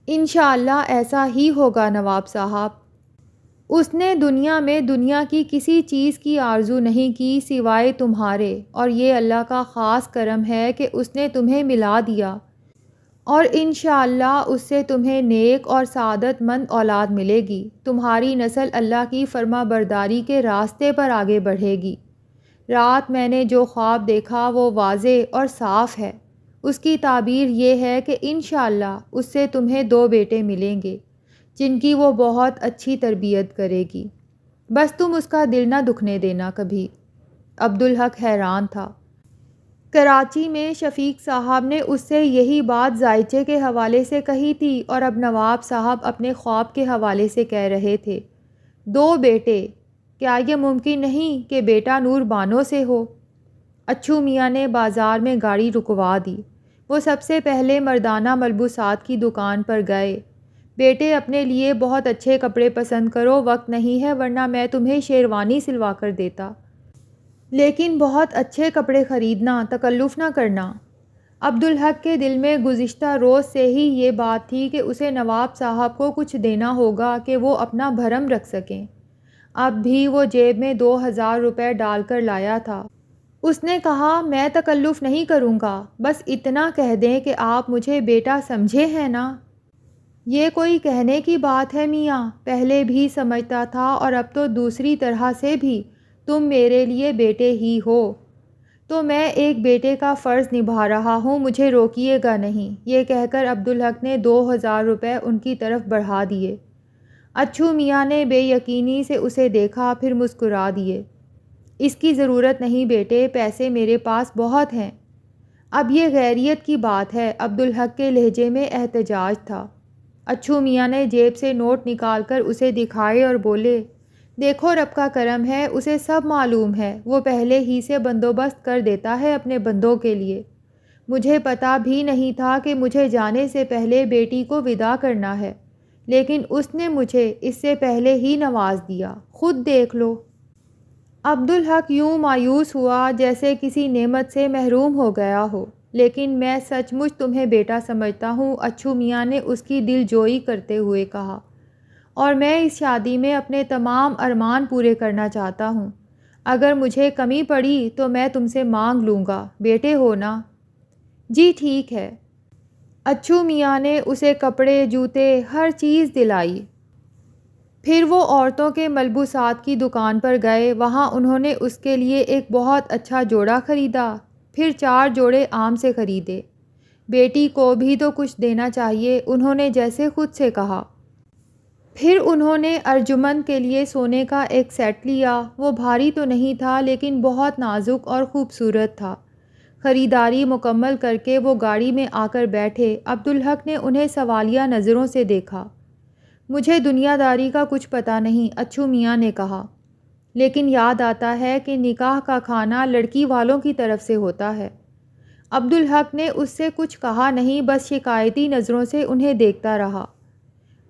S1: انشاءاللہ ایسا ہی ہوگا نواب صاحب۔ اس نے دنیا میں دنیا کی کسی چیز کی آرزو نہیں کی سوائے تمہارے، اور یہ اللہ کا خاص کرم ہے کہ اس نے تمہیں ملا دیا، اور انشاءاللہ اس سے تمہیں نیک اور سعادت مند اولاد ملے گی۔ تمہاری نسل اللہ کی فرما برداری کے راستے پر آگے بڑھے گی۔ رات میں نے جو خواب دیکھا وہ واضح اور صاف ہے۔ اس کی تعبیر یہ ہے کہ انشاءاللہ اس سے تمہیں 2 بیٹے ملیں گے جن کی وہ بہت اچھی تربیت کرے گی۔ بس تم اس کا دل نہ دکھنے دینا کبھی۔ عبدالحق حیران تھا۔ کراچی میں شفیق صاحب نے اس سے یہی بات ذائچے کے حوالے سے کہی تھی، اور اب نواب صاحب اپنے خواب کے حوالے سے کہہ رہے تھے۔ 2 بیٹے؟ کیا یہ ممکن نہیں کہ بیٹا نور بانو سے ہو؟ اچھو میاں نے بازار میں گاڑی رکوا دی۔ وہ سب سے پہلے مردانہ ملبوسات کی دکان پر گئے۔ بیٹے اپنے لیے بہت اچھے کپڑے پسند کرو، وقت نہیں ہے ورنہ میں تمہیں شیروانی سلوا کر دیتا، لیکن بہت اچھے کپڑے خریدنا، تکلف نہ کرنا۔ عبدالحق کے دل میں گزشتہ روز سے ہی یہ بات تھی کہ اسے نواب صاحب کو کچھ دینا ہوگا کہ وہ اپنا بھرم رکھ سکیں۔ اب بھی وہ جیب میں 2000 روپے ڈال کر لایا تھا۔ اس نے کہا، میں تکلف نہیں کروں گا، بس اتنا کہہ دیں کہ آپ مجھے بیٹا سمجھے ہیں نا؟ یہ کوئی کہنے کی بات ہے میاں، پہلے بھی سمجھتا تھا اور اب تو دوسری طرح سے بھی، تم میرے لیے بیٹے ہی ہو، تو میں ایک بیٹے کا فرض نبھا رہا ہوں، مجھے روکیے گا نہیں۔ یہ کہہ کر عبدالحق نے 2000 روپے ان کی طرف بڑھا دیے۔ اچھو میاں نے بے یقینی سے اسے دیکھا، پھر مسکرا دیے۔ اس کی ضرورت نہیں بیٹے، پیسے میرے پاس بہت ہیں۔ اب یہ غیریت کی بات ہے، عبدالحق کے لہجے میں احتجاج تھا۔ اچھو میاں نے جیب سے نوٹ نکال کر اسے دکھائے اور بولے، دیکھو رب کا کرم ہے، اسے سب معلوم ہے، وہ پہلے ہی سے بندوبست کر دیتا ہے اپنے بندوں کے لیے۔ مجھے پتہ بھی نہیں تھا کہ مجھے جانے سے پہلے بیٹی کو وداع کرنا ہے، لیکن اس نے مجھے اس سے پہلے ہی نواز دیا، خود دیکھ لو۔ عبدالحق یوں مایوس ہوا جیسے کسی نعمت سے محروم ہو گیا ہو۔ لیکن میں سچ مچ تمہیں بیٹا سمجھتا ہوں، اچھو میاں نے اس کی دل جوئی کرتے ہوئے کہا، اور میں اس شادی میں اپنے تمام ارمان پورے کرنا چاہتا ہوں۔ اگر مجھے کمی پڑی تو میں تم سے مانگ لوں گا، بیٹے ہو نا؟ جی ٹھیک ہے۔ اچھو میاں نے اسے کپڑے، جوتے، ہر چیز دلائی۔ پھر وہ عورتوں کے ملبوسات کی دکان پر گئے، وہاں انہوں نے اس کے لیے ایک بہت اچھا جوڑا خریدا، پھر 4 جوڑے آم سے خریدے۔ بیٹی کو بھی تو کچھ دینا چاہیے، انہوں نے جیسے خود سے کہا۔ پھر انہوں نے ارجمند کے لیے سونے کا ایک سیٹ لیا، وہ بھاری تو نہیں تھا لیکن بہت نازک اور خوبصورت تھا۔ خریداری مکمل کر کے وہ گاڑی میں آ کر بیٹھے۔ عبدالحق نے انہیں سوالیہ نظروں سے دیکھا۔ مجھے دنیا داری کا کچھ پتہ نہیں، اچھو میاں نے کہا، لیکن یاد آتا ہے کہ نکاح کا کھانا لڑکی والوں کی طرف سے ہوتا ہے۔ عبدالحق نے اس سے کچھ کہا نہیں، بس شکایتی نظروں سے انہیں دیکھتا رہا۔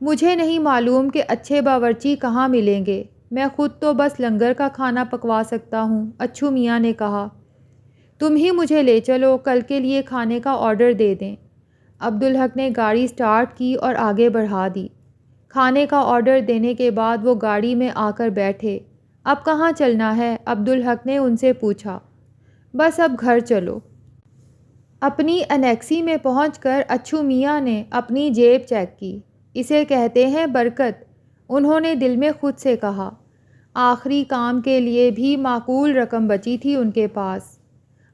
S1: مجھے نہیں معلوم کہ اچھے باورچی کہاں ملیں گے، میں خود تو بس لنگر کا کھانا پکوا سکتا ہوں، اچھو میاں نے کہا۔ تم ہی مجھے لے چلو، کل کے لیے کھانے کا آرڈر دے دیں۔ عبدالحق نے گاڑی سٹارٹ کی اور آگے بڑھا دی۔ کھانے کا آرڈر دینے کے بعد وہ گاڑی میں آ کر بیٹھے۔ اب کہاں چلنا ہے؟ عبدالحق نے ان سے پوچھا۔ بس اب گھر چلو۔ اپنی انیکسی میں پہنچ کر اچھو میاں نے اپنی جیب چیک کی۔ اسے کہتے ہیں برکت، انہوں نے دل میں خود سے کہا۔ آخری کام کے لیے بھی معقول رقم بچی تھی ان کے پاس۔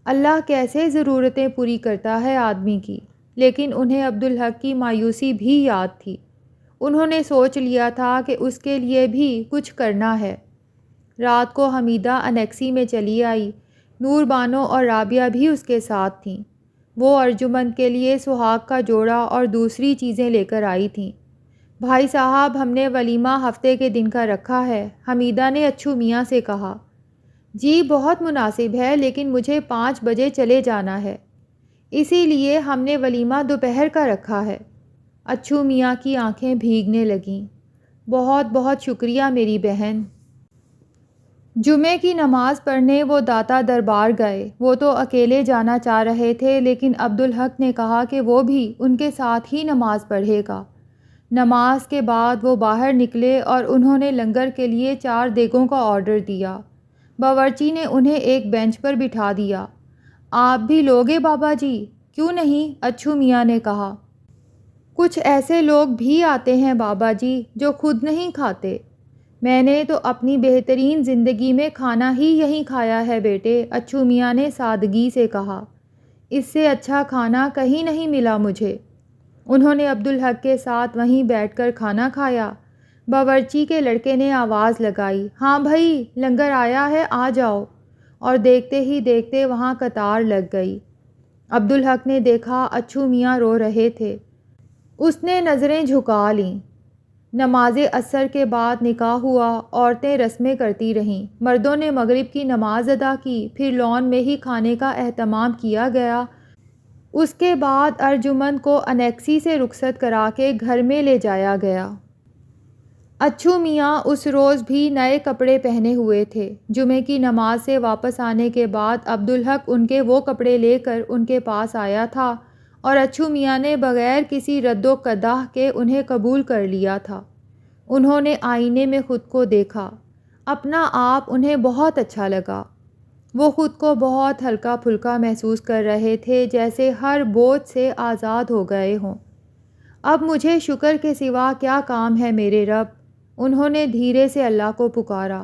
S1: اللہ کیسے ضرورتیں پوری کرتا ہے آدمی کی، لیکن انہیں عبدالحق کی مایوسی بھی یاد تھی۔ انہوں نے سوچ لیا تھا کہ اس کے لیے بھی کچھ کرنا ہے۔ رات کو حمیدہ انیکسی میں چلی آئی، نور بانو اور رابعہ بھی اس کے ساتھ تھیں۔ وہ ارجمند کے لیے سہاگ کا جوڑا اور دوسری چیزیں لے کر آئی تھیں۔ بھائی صاحب، ہم نے ولیمہ ہفتے کے دن کا رکھا ہے، حمیدہ نے اچھو میاں سے کہا۔ جی بہت مناسب ہے، لیکن مجھے 5 بجے چلے جانا ہے، اسی لیے ہم نے ولیمہ دوپہر کا رکھا ہے۔ اچھو میاں کی آنکھیں بھیگنے لگیں۔ بہت بہت شکریہ میری بہن۔ جمعے کی نماز پڑھنے وہ داتا دربار گئے۔ وہ تو اکیلے جانا چاہ رہے تھے، لیکن عبدالحق نے کہا کہ وہ بھی ان کے ساتھ ہی نماز پڑھے گا۔ نماز کے بعد وہ باہر نکلے اور انہوں نے لنگر کے لیے 4 دیگوں کا آرڈر دیا۔ باورچی نے انہیں ایک بینچ پر بٹھا دیا۔ آپ بھی لوگے بابا جی؟ کیوں نہیں، اچھو میاں نے کہا۔ کچھ ایسے لوگ بھی آتے ہیں بابا جی جو خود نہیں کھاتے۔ میں نے تو اپنی بہترین زندگی میں کھانا ہی یہیں کھایا ہے بیٹے، اچھو میاں نے سادگی سے کہا۔ اس سے اچھا کھانا کہیں نہیں ملا مجھے۔ انہوں نے عبدالحق کے ساتھ وہیں بیٹھ کر کھانا کھایا۔ باورچی کے لڑکے نے آواز لگائی، ہاں بھائی لنگر آیا ہے، آ جاؤ، اور دیکھتے ہی دیکھتے وہاں قطار لگ گئی۔ عبدالحق نے دیکھا اچھو میاں رو رہے تھے۔ اس نے نظریں جھکا لیں۔ نماز عصر کے بعد نکاح ہوا، عورتیں رسمیں کرتی رہیں، مردوں نے مغرب کی نماز ادا کی، پھر لان میں ہی کھانے کا اہتمام کیا گیا۔ اس کے بعد ارجمند کو انیکسی سے رخصت کرا کے گھر میں لے جایا گیا۔ اچھو میاں اس روز بھی نئے کپڑے پہنے ہوئے تھے۔ جمعے کی نماز سے واپس آنے کے بعد عبدالحق ان کے وہ کپڑے لے کر ان کے پاس آیا تھا اور اچھو میاں نے بغیر کسی رد و قدح کے انہیں قبول کر لیا تھا۔ انہوں نے آئینے میں خود کو دیکھا۔ اپنا آپ انہیں بہت اچھا لگا۔ وہ خود کو بہت ہلکا پھلکا محسوس کر رہے تھے، جیسے ہر بوجھ سے آزاد ہو گئے ہوں۔ اب مجھے شکر کے سوا کیا کام ہے میرے رب؟ انہوں نے دھیرے سے اللہ کو پکارا۔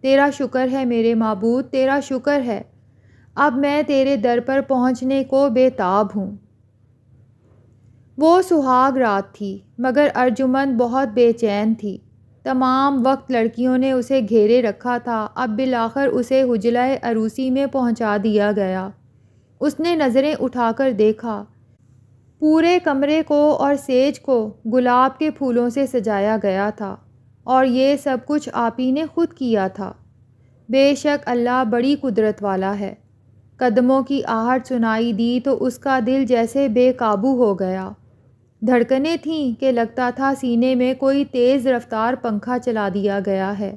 S1: تیرا شکر ہے میرے معبود، تیرا شکر ہے۔ اب میں تیرے در پر پہنچنے کو بے تاب ہوں۔ وہ سہاگ رات تھی، مگر ارجمند بہت بے چین تھی۔ تمام وقت لڑکیوں نے اسے گھیرے رکھا تھا، اب بالآخر اسے حجلہ عروسی میں پہنچا دیا گیا۔ اس نے نظریں اٹھا کر دیکھا۔ پورے کمرے کو اور سیج کو گلاب کے پھولوں سے سجایا گیا تھا، اور یہ سب کچھ آپ ہی نے خود کیا تھا۔ بے شک اللہ بڑی قدرت والا ہے۔ قدموں کی آہٹ سنائی دی تو اس کا دل جیسے بے قابو ہو گیا۔ دھڑکنیں تھیں کہ لگتا تھا سینے میں کوئی تیز رفتار پنکھا چلا دیا گیا ہے۔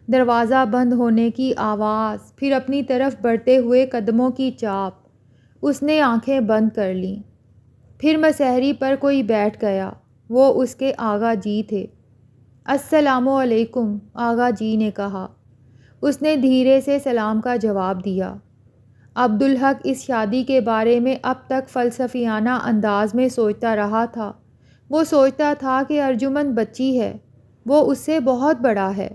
S1: دروازہ بند ہونے کی آواز، پھر اپنی طرف بڑھتے ہوئے قدموں کی چاپ۔ اس نے آنکھیں بند کر لیں۔ پھر مسہری پر کوئی بیٹھ گیا۔ وہ اس کے آغا جی تھے۔ السلام علیکم، آغا جی نے کہا۔ اس نے دھیرے سے سلام کا جواب دیا۔ عبدالحق اس شادی کے بارے میں اب تک فلسفیانہ انداز میں سوچتا رہا تھا۔ وہ سوچتا تھا کہ ارجمند بچی ہے، وہ اس سے بہت بڑا ہے۔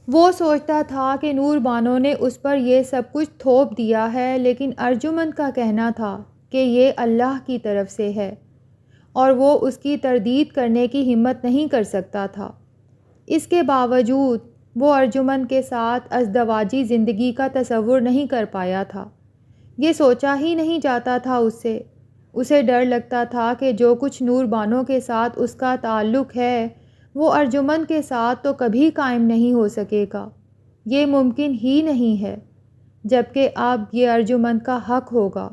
S1: وہ سوچتا تھا کہ نور بانو نے اس پر یہ سب کچھ تھوپ دیا ہے، لیکن ارجمند کا کہنا تھا کہ یہ اللہ کی طرف سے ہے، اور وہ اس کی تردید کرنے کی ہمت نہیں کر سکتا تھا۔ اس کے باوجود وہ ارجمند کے ساتھ ازدواجی زندگی کا تصور نہیں کر پایا تھا۔ یہ سوچا ہی نہیں جاتا تھا اس سے۔ اسے ڈر لگتا تھا کہ جو کچھ نور بانو کے ساتھ اس کا تعلق ہے، وہ ارجمند کے ساتھ تو کبھی قائم نہیں ہو سکے گا۔ یہ ممکن ہی نہیں ہے، جبکہ اب یہ ارجمند کا حق ہوگا،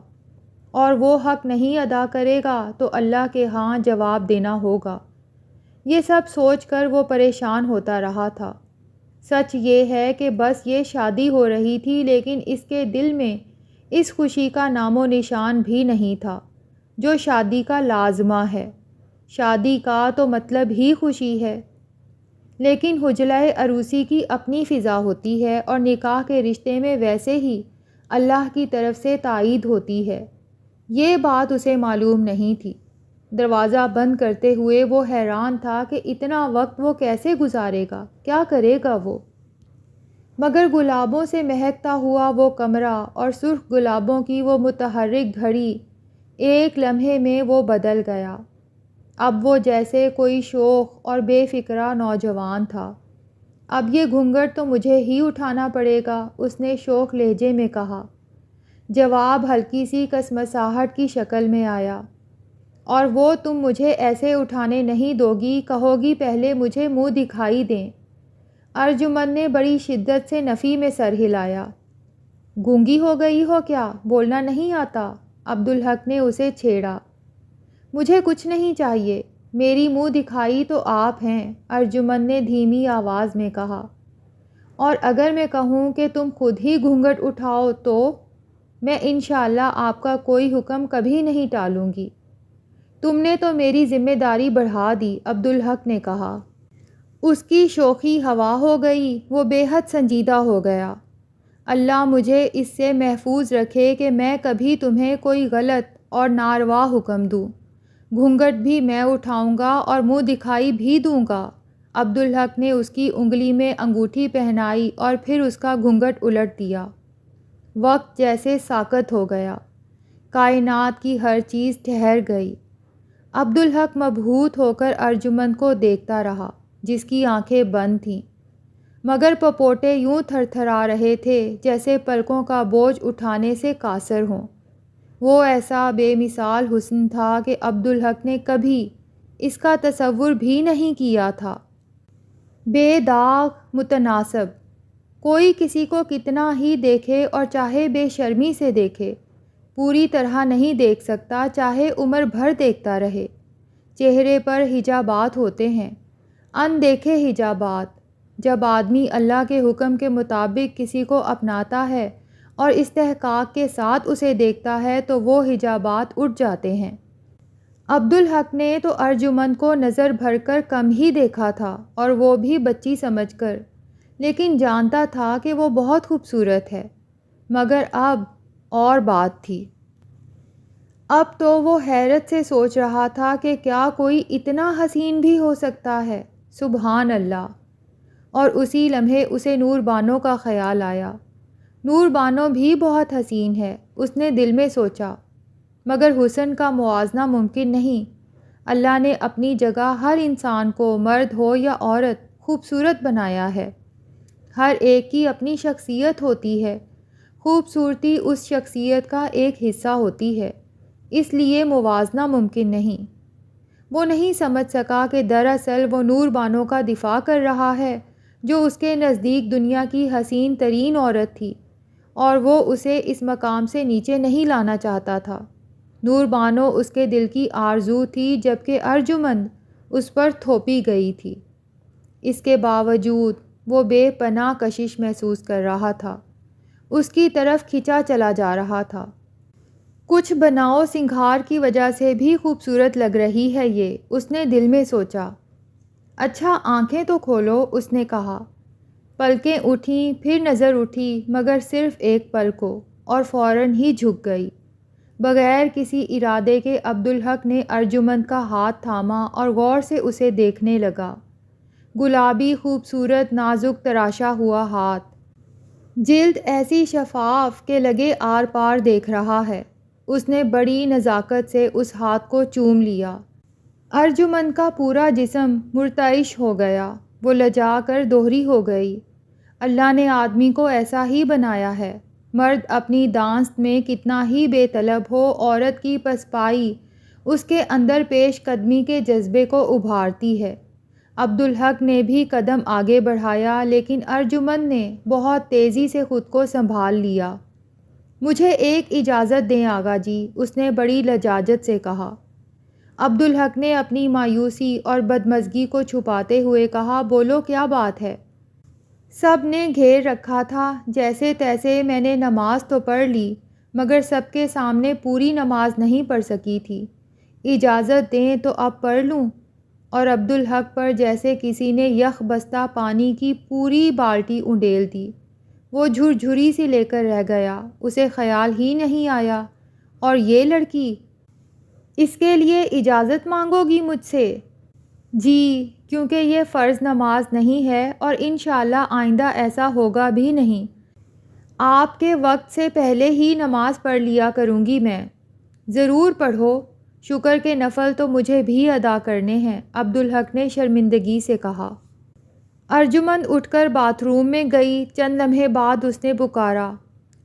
S1: اور وہ حق نہیں ادا کرے گا تو اللہ کے ہاں جواب دینا ہوگا۔ یہ سب سوچ کر وہ پریشان ہوتا رہا تھا۔ سچ یہ ہے کہ بس یہ شادی ہو رہی تھی، لیکن اس کے دل میں اس خوشی کا نام و نشان بھی نہیں تھا جو شادی کا لازمہ ہے۔ شادی کا تو مطلب ہی خوشی ہے، لیکن حجلہ عروسی کی اپنی فضا ہوتی ہے، اور نکاح کے رشتے میں ویسے ہی اللہ کی طرف سے تائید ہوتی ہے۔ یہ بات اسے معلوم نہیں تھی۔ دروازہ بند کرتے ہوئے وہ حیران تھا کہ اتنا وقت وہ کیسے گزارے گا، کیا کرے گا وہ؟ مگر گلابوں سے مہکتا ہوا وہ کمرہ اور سرخ گلابوں کی وہ متحرک گھڑی، ایک لمحے میں وہ بدل گیا۔ اب وہ جیسے کوئی شوخ اور بے فکرہ نوجوان تھا۔ اب یہ گھونگھٹ تو مجھے ہی اٹھانا پڑے گا، اس نے شوخ لہجے میں کہا۔ جواب ہلکی سی کسمساہٹ کی شکل میں آیا، اور وہ تم مجھے ایسے اٹھانے نہیں دو گی، کہو گی پہلے مجھے منہ دکھائی دیں۔ ارجمند نے بڑی شدت سے نفی میں سر ہلایا۔ گونگی ہو گئی ہو کیا، بولنا نہیں آتا؟ عبدالحق نے اسے چھیڑا۔ مجھے کچھ نہیں چاہیے، میری منہ دکھائی تو آپ ہیں، ارجمند نے دھیمی آواز میں کہا۔ اور اگر میں کہوں کہ تم خود ہی گھونگھٹ اٹھاؤ تو میں انشاءاللہ آپ کا کوئی حکم کبھی نہیں ٹالوں گی۔ تم نے تو میری ذمہ داری بڑھا دی، عبدالحق نے کہا۔ اس کی شوخی ہوا ہو گئی، وہ بے حد سنجیدہ ہو گیا۔ اللہ مجھے اس سے محفوظ رکھے کہ میں کبھی تمہیں کوئی غلط اور ناروا حکم دوں۔ گھونگھٹ بھی میں اٹھاؤں گا اور منہ دکھائی بھی دوں گا۔ عبدالحق نے اس کی انگلی میں انگوٹھی پہنائی اور پھر اس کا گھونگھٹ الٹ دیا۔ وقت جیسے ساکت ہو گیا، کائنات کی ہر چیز ٹھہر گئی۔ عبدالحق مبہوت ہو کر ارجمند کو دیکھتا رہا، جس کی آنکھیں بند تھیں، مگر پپوٹے یوں تھر تھرا رہے تھے جیسے پلکوں کا بوجھ اٹھانے سے قاصر ہوں۔ وہ ایسا بے مثال حسن تھا کہ عبدالحق نے کبھی اس کا تصور بھی نہیں کیا تھا۔ بے داغ، متناسب، کوئی کسی کو کتنا ہی دیکھے اور چاہے بے شرمی سے دیکھے، پوری طرح نہیں دیکھ سکتا چاہے عمر بھر دیکھتا رہے۔ چہرے پر حجابات ہوتے ہیں، ان دیکھے حجابات۔ جب آدمی اللہ کے حکم کے مطابق کسی کو اپناتا ہے اور استحقاق کے ساتھ اسے دیکھتا ہے تو وہ حجابات اٹھ جاتے ہیں۔ عبدالحق نے تو ارجمند کو نظر بھر کر کم ہی دیکھا تھا، اور وہ بھی بچی سمجھ کر، لیکن جانتا تھا کہ وہ بہت خوبصورت ہے۔ مگر اب اور بات تھی۔ اب تو وہ حیرت سے سوچ رہا تھا کہ کیا کوئی اتنا حسین بھی ہو سکتا ہے؟ سبحان اللہ! اور اسی لمحے اسے نور بانو کا خیال آیا۔ نور بانو بھی بہت حسین ہے، اس نے دل میں سوچا، مگر حسن کا موازنہ ممکن نہیں۔ اللہ نے اپنی جگہ ہر انسان کو، مرد ہو یا عورت، خوبصورت بنایا ہے۔ ہر ایک کی اپنی شخصیت ہوتی ہے، خوبصورتی اس شخصیت کا ایک حصہ ہوتی ہے، اس لیے موازنہ ممکن نہیں۔ وہ نہیں سمجھ سکا کہ دراصل وہ نور بانو کا دفاع کر رہا ہے، جو اس کے نزدیک دنیا کی حسین ترین عورت تھی، اور وہ اسے اس مقام سے نیچے نہیں لانا چاہتا تھا۔ نور بانو اس کے دل کی آرزو تھی، جبکہ ارجمند اس پر تھوپی گئی تھی۔ اس کے باوجود وہ بے پناہ کشش محسوس کر رہا تھا، اس کی طرف کھنچا چلا جا رہا تھا۔ کچھ بناؤ سنگھار کی وجہ سے بھی خوبصورت لگ رہی ہے یہ، اس نے دل میں سوچا۔ اچھا آنکھیں تو کھولو، اس نے کہا۔ پلکیں اٹھیں، پھر نظر اٹھی، مگر صرف ایک پل کو، اور فوراً ہی جھک گئی۔ بغیر کسی ارادے کے عبدالحق نے ارجمند کا ہاتھ تھاما اور غور سے اسے دیکھنے لگا۔ گلابی، خوبصورت، نازک تراشا ہوا ہاتھ، جلد ایسی شفاف کہ لگے آر پار دیکھ رہا ہے۔ اس نے بڑی نزاکت سے اس ہاتھ کو چوم لیا۔ ارجمند کا پورا جسم مرتعش ہو گیا، وہ لجا کر دوہری ہو گئی۔ اللہ نے آدمی کو ایسا ہی بنایا ہے۔ مرد اپنی دانست میں کتنا ہی بے طلب ہو، عورت کی پسپائی اس کے اندر پیش قدمی کے جذبے کو ابھارتی ہے۔ عبدالحق نے بھی قدم آگے بڑھایا، لیکن ارجمند نے بہت تیزی سے خود کو سنبھال لیا۔ مجھے ایک اجازت دیں آغا جی، اس نے بڑی لجاجت سے کہا۔ عبدالحق نے اپنی مایوسی اور بدمزگی کو چھپاتے ہوئے کہا، بولو کیا بات ہے؟ سب نے گھیر رکھا تھا، جیسے تیسے میں نے نماز تو پڑھ لی، مگر سب کے سامنے پوری نماز نہیں پڑھ سکی تھی۔ اجازت دیں تو اب پڑھ لوں؟ اور عبدالحق پر جیسے کسی نے یخ بستہ پانی کی پوری بالٹی انڈیل دی۔ وہ جھرجھری سی لے کر رہ گیا، اسے خیال ہی نہیں آیا، اور یہ لڑکی، اس کے لیے اجازت مانگو گی مجھ سے؟ جی، کیونکہ یہ فرض نماز نہیں ہے، اور انشاءاللہ آئندہ ایسا ہوگا بھی نہیں۔ آپ کے وقت سے پہلے ہی نماز پڑھ لیا کروں گی میں۔ ضرور پڑھو، شکر کے نفل تو مجھے بھی ادا کرنے ہیں، عبدالحق نے شرمندگی سے کہا۔ ارجمند اٹھ کر باتھ روم میں گئی۔ چند لمحے بعد اس نے پکارا،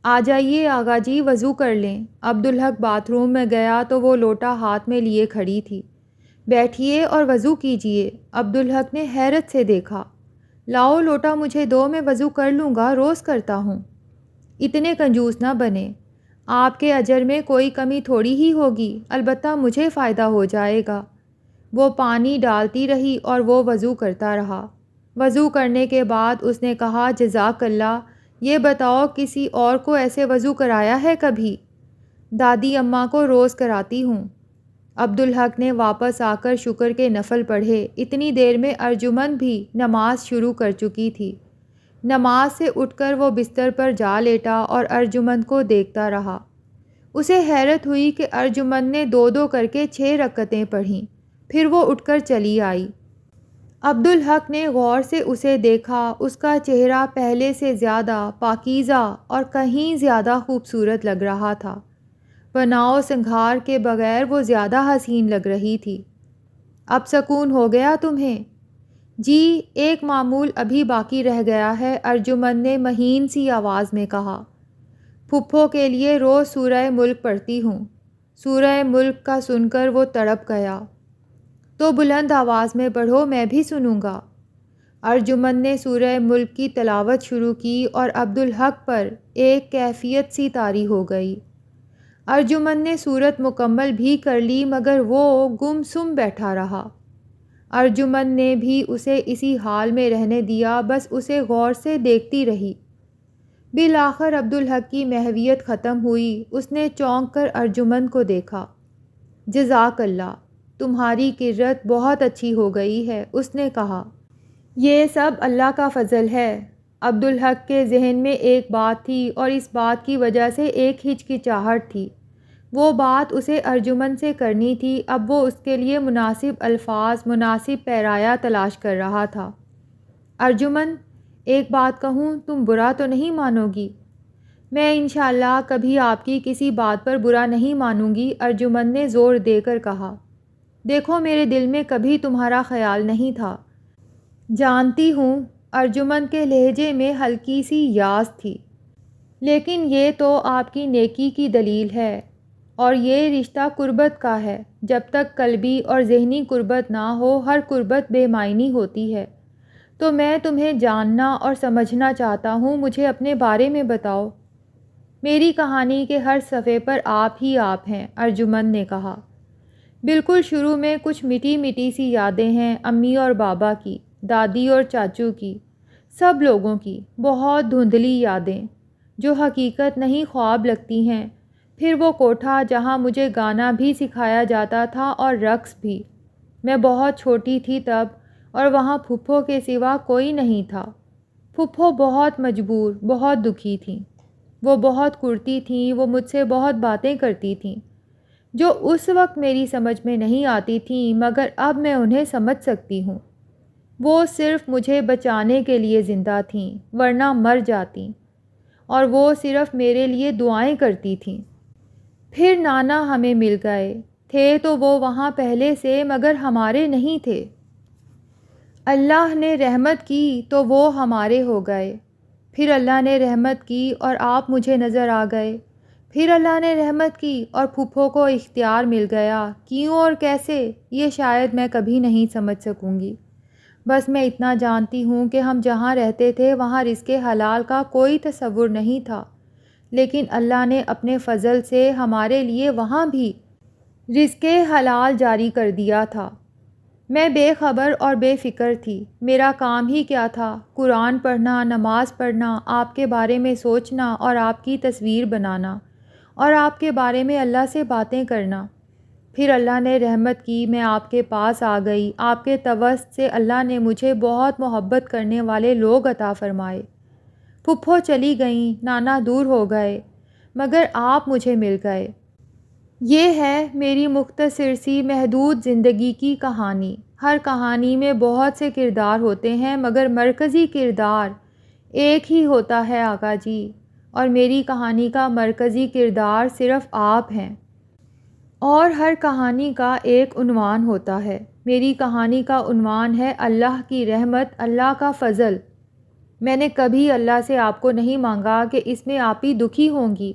S1: آ جائیے آغا جی، وضو کر لیں۔ عبدالحق باتھ روم میں گیا تو وہ لوٹا ہاتھ میں لیے کھڑی تھی۔ بیٹھیے اور وضو کیجیے۔ عبدالحق نے حیرت سے دیکھا۔ لاؤ لوٹا مجھے دو، میں وضو کر لوں گا، روز کرتا ہوں۔ اتنے کنجوس نہ بنے، آپ کے اجر میں کوئی کمی تھوڑی ہی ہوگی، البتہ مجھے فائدہ ہو جائے گا۔ وہ پانی ڈالتی رہی اور وہ وضو کرتا رہا۔ وضو کرنے کے بعد اس نے کہا جزاک اللہ، یہ بتاؤ کسی اور کو ایسے وضو کرایا ہے کبھی؟ دادی اماں کو روز کراتی ہوں۔ عبدالحق نے واپس آ کر شکر کے نفل پڑھے۔ اتنی دیر میں ارجمند بھی نماز شروع کر چکی تھی۔ نماز سے اٹھ کر وہ بستر پر جا لیٹا اور ارجمند کو دیکھتا رہا۔ اسے حیرت ہوئی کہ ارجمند نے 2 کر کے 6 رکعتیں پڑھیں، پھر وہ اٹھ کر چلی آئی۔ عبدالحق نے غور سے اسے دیکھا۔ اس کا چہرہ پہلے سے زیادہ پاکیزہ اور کہیں زیادہ خوبصورت لگ رہا تھا۔ بناؤ سنگھار کے بغیر وہ زیادہ حسین لگ رہی تھی۔ اب سکون ہو گیا تمہیں؟ جی، ایک معمول ابھی باقی رہ گیا ہے، ارجمند نے مہین سی آواز میں کہا۔ پھپھو کے لیے روز سورہ ملک پڑھتی ہوں۔ سورہ ملک کا سن کر وہ تڑپ گیا۔ تو بلند آواز میں پڑھو، میں بھی سنوں گا۔ ارجمند نے سورہ ملک کی تلاوت شروع کی اور عبدالحق پر ایک کیفیت سی طاری ہو گئی۔ ارجمند نے سورت مکمل بھی کر لی مگر وہ گم سم بیٹھا رہا۔ ارجمند نے بھی اسے اسی حال میں رہنے دیا، بس اسے غور سے دیکھتی رہی۔ بالآخر عبدالحق کی محویت ختم ہوئی۔ اس نے چونک کر ارجمند کو دیکھا۔ جزاک اللہ، تمہاری قرت بہت اچھی ہو گئی ہے، اس نے کہا۔ یہ سب اللہ کا فضل ہے۔ عبدالحق کے ذہن میں ایک بات تھی اور اس بات کی وجہ سے ایک ہچکچاہٹ تھی۔ وہ بات اسے ارجمند سے کرنی تھی۔ اب وہ اس کے لیے مناسب الفاظ، مناسب پیرایا تلاش کر رہا تھا۔ ارجمند، ایک بات کہوں، تم برا تو نہیں مانو گی؟ میں انشاءاللہ کبھی آپ کی کسی بات پر برا نہیں مانوں گی، ارجمند نے زور دے کر کہا۔ دیکھو میرے دل میں کبھی تمہارا خیال نہیں تھا۔ جانتی ہوں، ارجمند کے لہجے میں ہلکی سی یاس تھی، لیکن یہ تو آپ کی نیکی کی دلیل ہے، اور یہ رشتہ قربت کا ہے۔ جب تک قلبی اور ذہنی قربت نہ ہو، ہر قربت بے معنی ہوتی ہے۔ تو میں تمہیں جاننا اور سمجھنا چاہتا ہوں، مجھے اپنے بارے میں بتاؤ۔ میری کہانی کے ہر صفحے پر آپ ہی آپ ہیں، ارجمند نے کہا۔ بالکل شروع میں کچھ مٹی مٹی سی یادیں ہیں، امی اور بابا کی، دادی اور چاچو کی، سب لوگوں کی، بہت دھندلی یادیں جو حقیقت نہیں خواب لگتی ہیں۔ پھر وہ کوٹھا جہاں مجھے گانا بھی سکھایا جاتا تھا اور رقص بھی۔ میں بہت چھوٹی تھی تب، اور وہاں پھپھو کے سوا کوئی نہیں تھا۔ پھپھو بہت مجبور، بہت دکھی تھیں۔ وہ بہت کرتی تھیں، وہ مجھ سے بہت باتیں کرتی تھیں جو اس وقت میری سمجھ میں نہیں آتی تھیں، مگر اب میں انہیں سمجھ سکتی ہوں۔ وہ صرف مجھے بچانے کے لیے زندہ تھیں، ورنہ مر جاتیں، اور وہ صرف میرے لیے دعائیں کرتی تھیں۔ پھر نانا ہمیں مل گئے تھے تو وہ وہاں پہلے سے، مگر ہمارے نہیں تھے۔ اللہ نے رحمت کی تو وہ ہمارے ہو گئے۔ پھر اللہ نے رحمت کی اور آپ مجھے نظر آ گئے۔ پھر اللہ نے رحمت کی اور پھپھو کو اختیار مل گیا۔ کیوں اور کیسے، یہ شاید میں کبھی نہیں سمجھ سکوں گی۔ بس میں اتنا جانتی ہوں کہ ہم جہاں رہتے تھے وہاں رزق حلال کا کوئی تصور نہیں تھا، لیکن اللہ نے اپنے فضل سے ہمارے لیے وہاں بھی رزق حلال جاری کر دیا تھا۔ میں بے خبر اور بے فکر تھی۔ میرا کام ہی کیا تھا؟ قرآن پڑھنا، نماز پڑھنا، آپ کے بارے میں سوچنا اور آپ کی تصویر بنانا، اور آپ کے بارے میں اللہ سے باتیں کرنا۔ پھر اللہ نے رحمت کی، میں آپ کے پاس آ گئی۔ آپ کے توسط سے اللہ نے مجھے بہت محبت کرنے والے لوگ عطا فرمائے۔ پھپھو چلی گئیں، نانا دور ہو گئے، مگر آپ مجھے مل گئے۔ یہ ہے میری مختصر سی محدود زندگی کی کہانی۔ ہر کہانی میں بہت سے کردار ہوتے ہیں، مگر مرکزی کردار ایک ہی ہوتا ہے آقا جی، اور میری کہانی کا مرکزی کردار صرف آپ ہیں۔ اور ہر کہانی کا ایک عنوان ہوتا ہے۔ میری کہانی کا عنوان ہے اللہ کی رحمت، اللہ کا فضل۔ میں نے کبھی اللہ سے آپ کو نہیں مانگا کہ اس میں آپ ہی دکھی ہوں گی،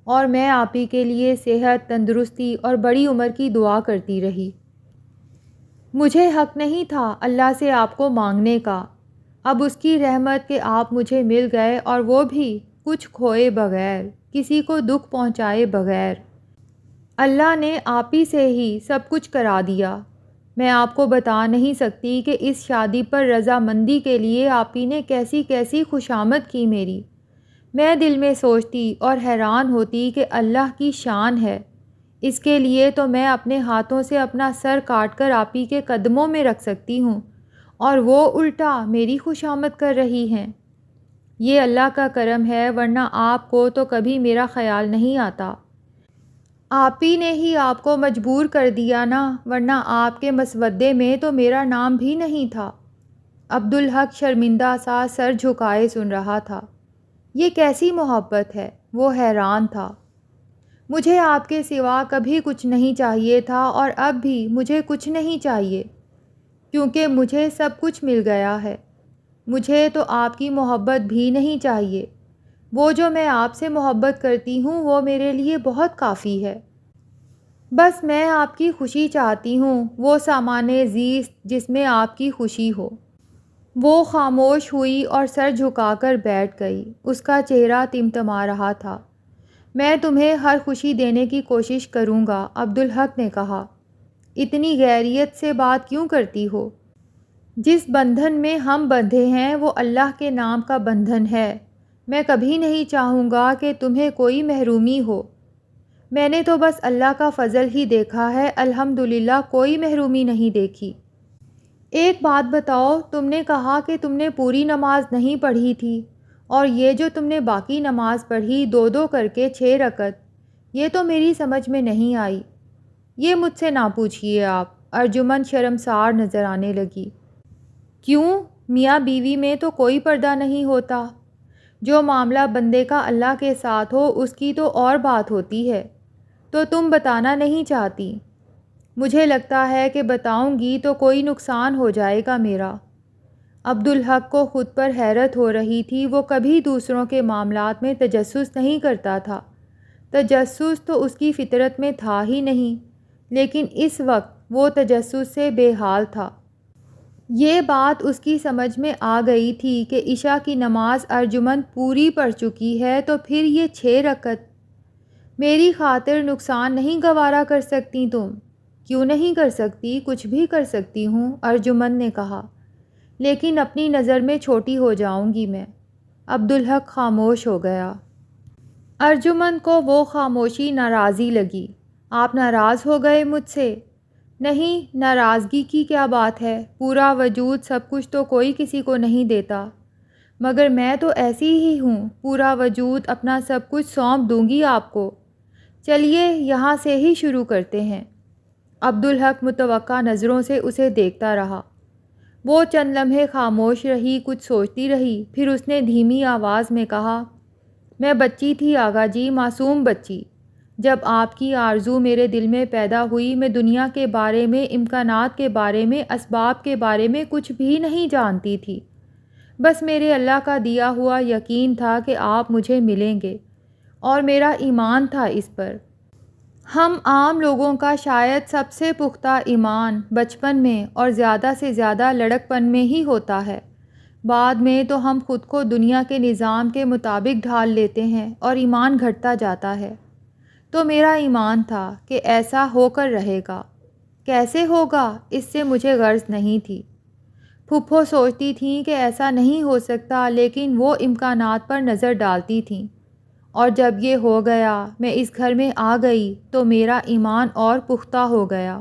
S1: اور میں آپ ہی کے لیے صحت، تندرستی اور بڑی عمر کی دعا کرتی رہی۔ مجھے حق نہیں تھا اللہ سے آپ کو مانگنے کا۔ اب اس کی رحمت کہ آپ مجھے مل گئے، اور وہ بھی کچھ کھوئے بغیر، کسی کو دکھ پہنچائے بغیر۔ اللہ نے آپ ہی سے ہی سب کچھ کرا دیا۔ میں آپ کو بتا نہیں سکتی کہ اس شادی پر رضامندی کے لیے آپ ہی نے کیسی کیسی خوشامد کی میری۔ میں دل میں سوچتی اور حیران ہوتی کہ اللہ کی شان ہے، اس کے لیے تو میں اپنے ہاتھوں سے اپنا سر کاٹ کر آپ ہی کے قدموں میں رکھ سکتی ہوں، اور وہ الٹا میری خوشامد کر رہی ہیں۔ یہ اللہ کا کرم ہے، ورنہ آپ کو تو کبھی میرا خیال نہیں آتا۔ آپ ہی نے ہی آپ کو مجبور کر دیا نا، ورنہ آپ کے مسودے میں تو میرا نام بھی نہیں تھا۔ عبدالحق شرمندہ سا سر جھکائے سن رہا تھا۔ یہ کیسی محبت ہے؟ وہ حیران تھا۔ مجھے آپ کے سوا کبھی کچھ نہیں چاہیے تھا، اور اب بھی مجھے کچھ نہیں چاہیے، کیونکہ مجھے سب کچھ مل گیا ہے۔ مجھے تو آپ کی محبت بھی نہیں چاہیے۔ وہ جو میں آپ سے محبت کرتی ہوں وہ میرے لیے بہت کافی ہے۔ بس میں آپ کی خوشی چاہتی ہوں، وہ سامان زیست جس میں آپ کی خوشی ہو۔ وہ خاموش ہوئی اور سر جھکا کر بیٹھ گئی۔ اس کا چہرہ تمتما رہا تھا۔ میں تمہیں ہر خوشی دینے کی کوشش کروں گا، عبدالحق نے کہا۔ اتنی غیریت سے بات کیوں کرتی ہو؟ جس بندھن میں ہم بندھے ہیں وہ اللہ کے نام کا بندھن ہے۔ میں کبھی نہیں چاہوں گا کہ تمہیں کوئی محرومی ہو۔ میں نے تو بس اللہ کا فضل ہی دیکھا ہے، الحمدللہ کوئی محرومی نہیں دیکھی۔ ایک بات بتاؤ، تم نے کہا کہ تم نے پوری نماز نہیں پڑھی تھی، اور یہ جو تم نے باقی نماز پڑھی 2 کر کے 6 رکعت، یہ تو میری سمجھ میں نہیں آئی۔ یہ مجھ سے نہ پوچھئے آپ، ارجمن شرمسار نظر آنے لگی۔ کیوں؟ میاں بیوی میں تو کوئی پردہ نہیں ہوتا۔ جو معاملہ بندے کا اللہ کے ساتھ ہو اس کی تو اور بات ہوتی ہے، تو تم بتانا نہیں چاہتی۔ مجھے لگتا ہے کہ بتاؤں گی تو کوئی نقصان ہو جائے گا میرا۔ عبدالحق کو خود پر حیرت ہو رہی تھی۔ وہ کبھی دوسروں کے معاملات میں تجسس نہیں کرتا تھا، تجسس تو اس کی فطرت میں تھا ہی نہیں، لیکن اس وقت وہ تجسس سے بے حال تھا۔ یہ بات اس کی سمجھ میں آ گئی تھی کہ عشاء کی نماز ارجمند پوری پڑھ چکی ہے، تو پھر یہ 6 رکعت میری خاطر نقصان نہیں گوارا کر سکتی تم؟ کیوں نہیں کر سکتی؟ کچھ بھی کر سکتی ہوں، ارجمند نے کہا، لیکن اپنی نظر میں چھوٹی ہو جاؤں گی میں۔ عبدالحق خاموش ہو گیا۔ ارجمند کو وہ خاموشی ناراضی لگی۔ آپ ناراض ہو گئے مجھ سے؟ نہیں، ناراضگی کی کیا بات ہے؟ پورا وجود سب کچھ تو کوئی کسی کو نہیں دیتا، مگر میں تو ایسی ہی ہوں، پورا وجود اپنا سب کچھ سونپ دوں گی آپ کو۔ چلیے یہاں سے ہی شروع کرتے ہیں۔ عبدالحق متوقع نظروں سے اسے دیکھتا رہا۔ وہ چند لمحے خاموش رہی، کچھ سوچتی رہی، پھر اس نے دھیمی آواز میں کہا، میں بچی تھی آغا جی، معصوم بچی۔ جب آپ کی آرزو میرے دل میں پیدا ہوئی، میں دنیا کے بارے میں، امکانات کے بارے میں، اسباب کے بارے میں کچھ بھی نہیں جانتی تھی۔ بس میرے اللہ کا دیا ہوا یقین تھا کہ آپ مجھے ملیں گے، اور میرا ایمان تھا اس پر۔ ہم عام لوگوں کا شاید سب سے پختہ ایمان بچپن میں اور زیادہ سے زیادہ لڑکپن میں ہی ہوتا ہے۔ بعد میں تو ہم خود کو دنیا کے نظام کے مطابق ڈھال لیتے ہیں اور ایمان گھٹتا جاتا ہے۔ تو میرا ایمان تھا کہ ایسا ہو کر رہے گا۔ کیسے ہوگا اس سے مجھے غرض نہیں تھی۔ پھپھو سوچتی تھیں کہ ایسا نہیں ہو سکتا، لیکن وہ امکانات پر نظر ڈالتی تھیں، اور جب یہ ہو گیا، میں اس گھر میں آ گئی، تو میرا ایمان اور پختہ ہو گیا۔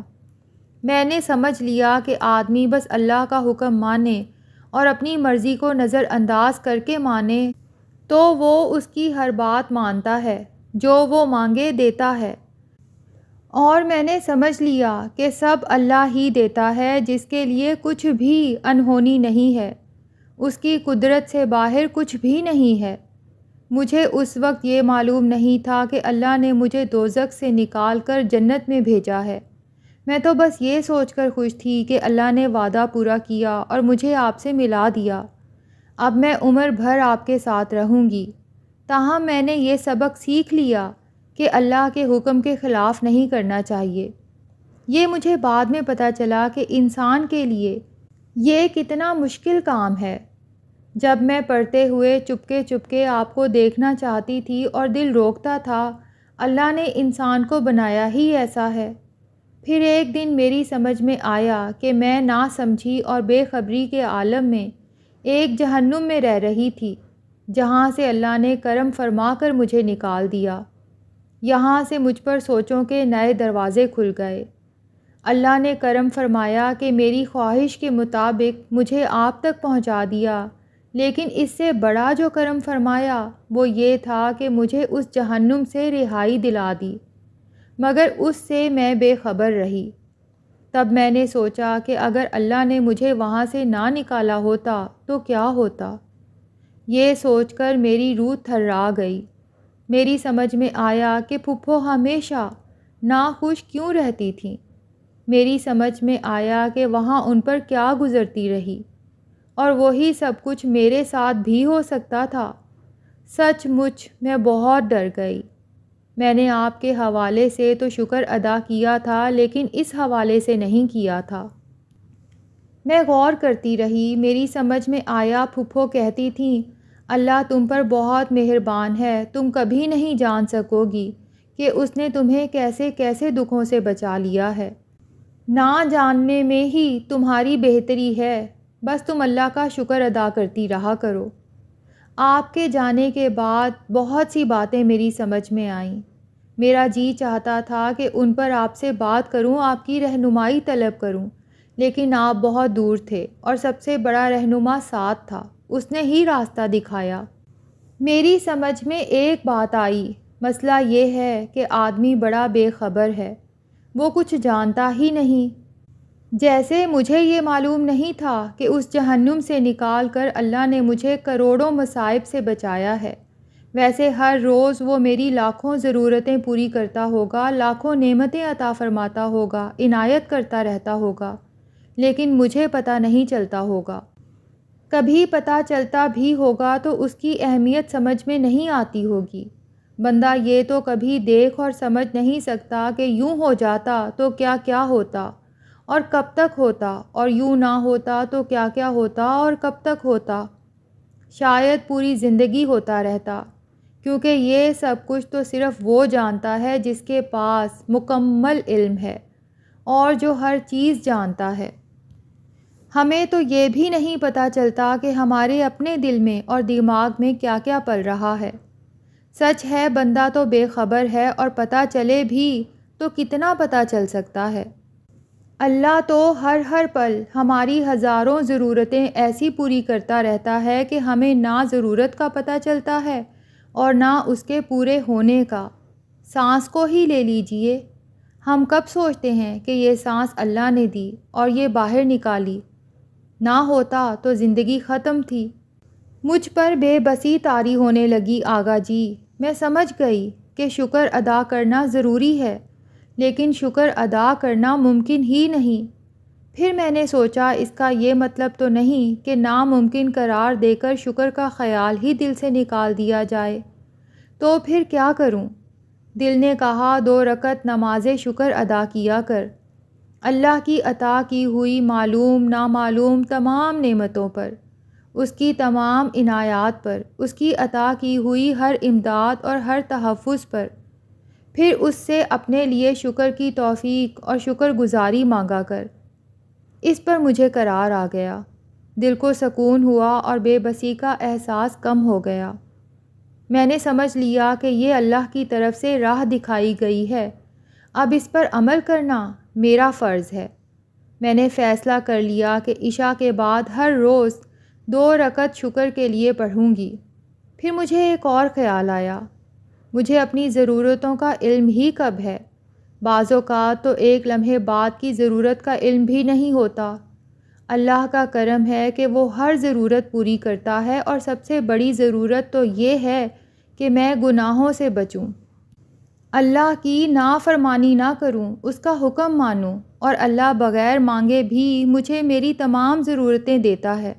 S1: میں نے سمجھ لیا کہ آدمی بس اللہ کا حکم مانے اور اپنی مرضی کو نظر انداز کر کے مانے تو وہ اس کی ہر بات مانتا ہے، جو وہ مانگے دیتا ہے۔ اور میں نے سمجھ لیا کہ سب اللہ ہی دیتا ہے، جس کے لیے کچھ بھی انہونی نہیں ہے، اس کی قدرت سے باہر کچھ بھی نہیں ہے۔ مجھے اس وقت یہ معلوم نہیں تھا کہ اللہ نے مجھے دوزخ سے نکال کر جنت میں بھیجا ہے۔ میں تو بس یہ سوچ کر خوش تھی کہ اللہ نے وعدہ پورا کیا اور مجھے آپ سے ملا دیا۔ اب میں عمر بھر آپ کے ساتھ رہوں گی۔ تاہم میں نے یہ سبق سیکھ لیا کہ اللہ کے حکم کے خلاف نہیں کرنا چاہیے۔ یہ مجھے بعد میں پتہ چلا کہ انسان کے لیے یہ کتنا مشکل کام ہے۔ جب میں پڑھتے ہوئے چپکے چپکے آپ کو دیکھنا چاہتی تھی اور دل روکتا تھا، اللہ نے انسان کو بنایا ہی ایسا ہے۔ پھر ایک دن میری سمجھ میں آیا کہ میں نا سمجھی اور بے خبری کے عالم میں ایک جہنم میں رہ رہی تھی، جہاں سے اللہ نے کرم فرما کر مجھے نکال دیا۔ یہاں سے مجھ پر سوچوں کے نئے دروازے کھل گئے۔ اللہ نے کرم فرمایا کہ میری خواہش کے مطابق مجھے آپ تک پہنچا دیا، لیکن اس سے بڑا جو کرم فرمایا وہ یہ تھا کہ مجھے اس جہنم سے رہائی دلا دی، مگر اس سے میں بے خبر رہی۔ تب میں نے سوچا کہ اگر اللہ نے مجھے وہاں سے نہ نکالا ہوتا تو کیا ہوتا؟ یہ سوچ کر میری روح تھرا گئی۔ میری سمجھ میں آیا کہ پھپھو ہمیشہ ناخوش کیوں رہتی تھیں۔ میری سمجھ میں آیا کہ وہاں ان پر کیا گزرتی رہی، اور وہی سب کچھ میرے ساتھ بھی ہو سکتا تھا۔ سچ مچ میں بہت ڈر گئی۔ میں نے آپ کے حوالے سے تو شکر ادا کیا تھا، لیکن اس حوالے سے نہیں کیا تھا۔ میں غور کرتی رہی۔ میری سمجھ میں آیا پھپھو کہتی تھیں، اللہ تم پر بہت مہربان ہے، تم کبھی نہیں جان سکو گی کہ اس نے تمہیں کیسے کیسے دکھوں سے بچا لیا ہے۔ نہ جاننے میں ہی تمہاری بہتری ہے، بس تم اللہ کا شکر ادا کرتی رہا کرو۔ آپ کے جانے کے بعد بہت سی باتیں میری سمجھ میں آئیں۔ میرا جی چاہتا تھا کہ ان پر آپ سے بات کروں، آپ کی رہنمائی طلب کروں، لیکن آپ بہت دور تھے اور سب سے بڑا رہنما ساتھ تھا، اس نے ہی راستہ دکھایا۔ میری سمجھ میں ایک بات آئی، مسئلہ یہ ہے کہ آدمی بڑا بے خبر ہے، وہ کچھ جانتا ہی نہیں۔ جیسے مجھے یہ معلوم نہیں تھا کہ اس جہنم سے نکال کر اللہ نے مجھے کروڑوں مصائب سے بچایا ہے، ویسے ہر روز وہ میری لاکھوں ضرورتیں پوری کرتا ہوگا، لاکھوں نعمتیں عطا فرماتا ہوگا، عنایت کرتا رہتا ہوگا، لیکن مجھے پتہ نہیں چلتا ہوگا۔ کبھی پتہ چلتا بھی ہوگا تو اس کی اہمیت سمجھ میں نہیں آتی ہوگی۔ بندہ یہ تو کبھی دیکھ اور سمجھ نہیں سکتا کہ یوں ہو جاتا تو کیا کیا ہوتا اور کب تک ہوتا، اور یوں نہ ہوتا تو کیا کیا ہوتا اور کب تک ہوتا۔ شاید پوری زندگی ہوتا رہتا، کیونکہ یہ سب کچھ تو صرف وہ جانتا ہے جس کے پاس مکمل علم ہے اور جو ہر چیز جانتا ہے۔ ہمیں تو یہ بھی نہیں پتہ چلتا کہ ہمارے اپنے دل میں اور دماغ میں کیا کیا پل رہا ہے۔ سچ ہے بندہ تو بے خبر ہے، اور پتہ چلے بھی تو کتنا پتہ چل سکتا ہے۔ اللہ تو ہر پل ہماری ہزاروں ضرورتیں ایسی پوری کرتا رہتا ہے کہ ہمیں نہ ضرورت کا پتہ چلتا ہے اور نہ اس کے پورے ہونے کا۔ سانس کو ہی لے لیجئے، ہم کب سوچتے ہیں کہ یہ سانس اللہ نے دی اور یہ باہر نکالی، نہ ہوتا تو زندگی ختم تھی۔ مجھ پر بے بسی طاری ہونے لگی آغا جی۔ میں سمجھ گئی کہ شکر ادا کرنا ضروری ہے، لیکن شکر ادا کرنا ممکن ہی نہیں۔ پھر میں نے سوچا اس کا یہ مطلب تو نہیں کہ ناممکن قرار دے کر شکر کا خیال ہی دل سے نکال دیا جائے۔ تو پھر کیا کروں؟ دل نے کہا 2 رکعت نماز شکر ادا کیا کر، اللہ کی عطا کی ہوئی معلوم نامعلوم تمام نعمتوں پر، اس کی تمام عنایات پر، اس کی عطا کی ہوئی ہر امداد اور ہر تحفظ پر۔ پھر اس سے اپنے لیے شکر کی توفیق اور شکر گزاری مانگا کر۔ اس پر مجھے قرار آ گیا، دل کو سکون ہوا اور بے بسی کا احساس کم ہو گیا۔ میں نے سمجھ لیا کہ یہ اللہ کی طرف سے راہ دکھائی گئی ہے، اب اس پر عمل کرنا میرا فرض ہے۔ میں نے فیصلہ کر لیا کہ عشاء کے بعد ہر روز 2 رکعت شکر کے لیے پڑھوں گی۔ پھر مجھے ایک اور خیال آیا، مجھے اپنی ضرورتوں کا علم ہی کب ہے؟ بعض اوقات تو ایک لمحے بعد کی ضرورت کا علم بھی نہیں ہوتا۔ اللہ کا کرم ہے کہ وہ ہر ضرورت پوری کرتا ہے، اور سب سے بڑی ضرورت تو یہ ہے کہ میں گناہوں سے بچوں، اللہ کی نافرمانی نہ کروں، اس کا حکم مانوں، اور اللہ بغیر مانگے بھی مجھے میری تمام ضرورتیں دیتا ہے،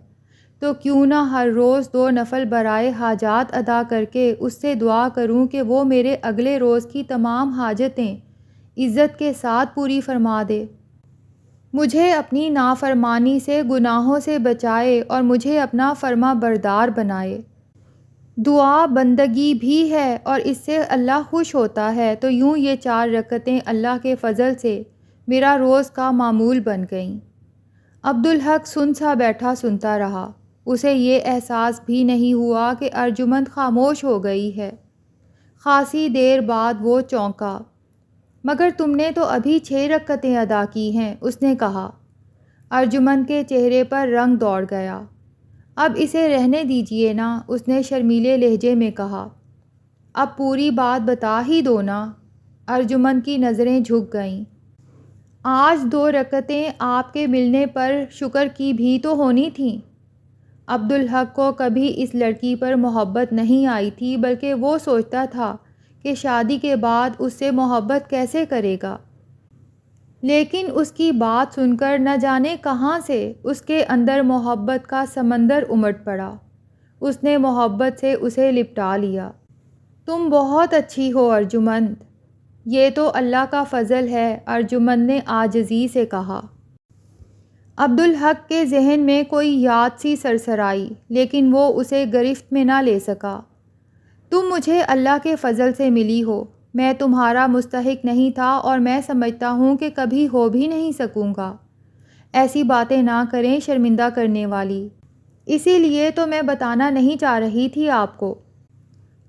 S1: تو کیوں نہ ہر روز 2 نفل برائے حاجات ادا کر کے اس سے دعا کروں کہ وہ میرے اگلے روز کی تمام حاجتیں عزت کے ساتھ پوری فرما دے، مجھے اپنی نافرمانی سے گناہوں سے بچائے اور مجھے اپنا فرما بردار بنائے۔ دعا بندگی بھی ہے اور اس سے اللہ خوش ہوتا ہے، تو یوں یہ 4 رکعتیں اللہ کے فضل سے میرا روز کا معمول بن گئیں۔ عبدالحق سن سا بیٹھا سنتا رہا۔ اسے یہ احساس بھی نہیں ہوا کہ ارجمند خاموش ہو گئی ہے۔ خاصی دیر بعد وہ چونکا۔ مگر تم نے تو ابھی 6 رکعتیں ادا کی ہیں، اس نے کہا۔ ارجمند کے چہرے پر رنگ دوڑ گیا۔ اب اسے رہنے دیجیے نا، اس نے شرمیلے لہجے میں کہا۔ اب پوری بات بتا ہی دو نا۔ ارجمند کی نظریں جھک گئیں۔ آج 2 رکعتیں آپ کے ملنے پر شکر کی بھی تو ہونی تھیں۔ عبدالحق کو کبھی اس لڑکی پر محبت نہیں آئی تھی، بلکہ وہ سوچتا تھا کہ شادی کے بعد اس سے محبت کیسے کرے گا۔ لیکن اس کی بات سن کر نہ جانے کہاں سے اس کے اندر محبت کا سمندر امٹ پڑا۔ اس نے محبت سے اسے لپٹا لیا۔ تم بہت اچھی ہو ارجمند۔ یہ تو اللہ کا فضل ہے، ارجمند نے عاجزی سے کہا۔ عبدالحق کے ذہن میں کوئی یاد سی سرسرائی، لیکن وہ اسے گرفت میں نہ لے سکا۔ تم مجھے اللہ کے فضل سے ملی ہو، میں تمہارا مستحق نہیں تھا اور میں سمجھتا ہوں کہ کبھی ہو بھی نہیں سکوں گا۔ ایسی باتیں نہ کریں شرمندہ کرنے والی، اسی لیے تو میں بتانا نہیں چاہ رہی تھی آپ کو۔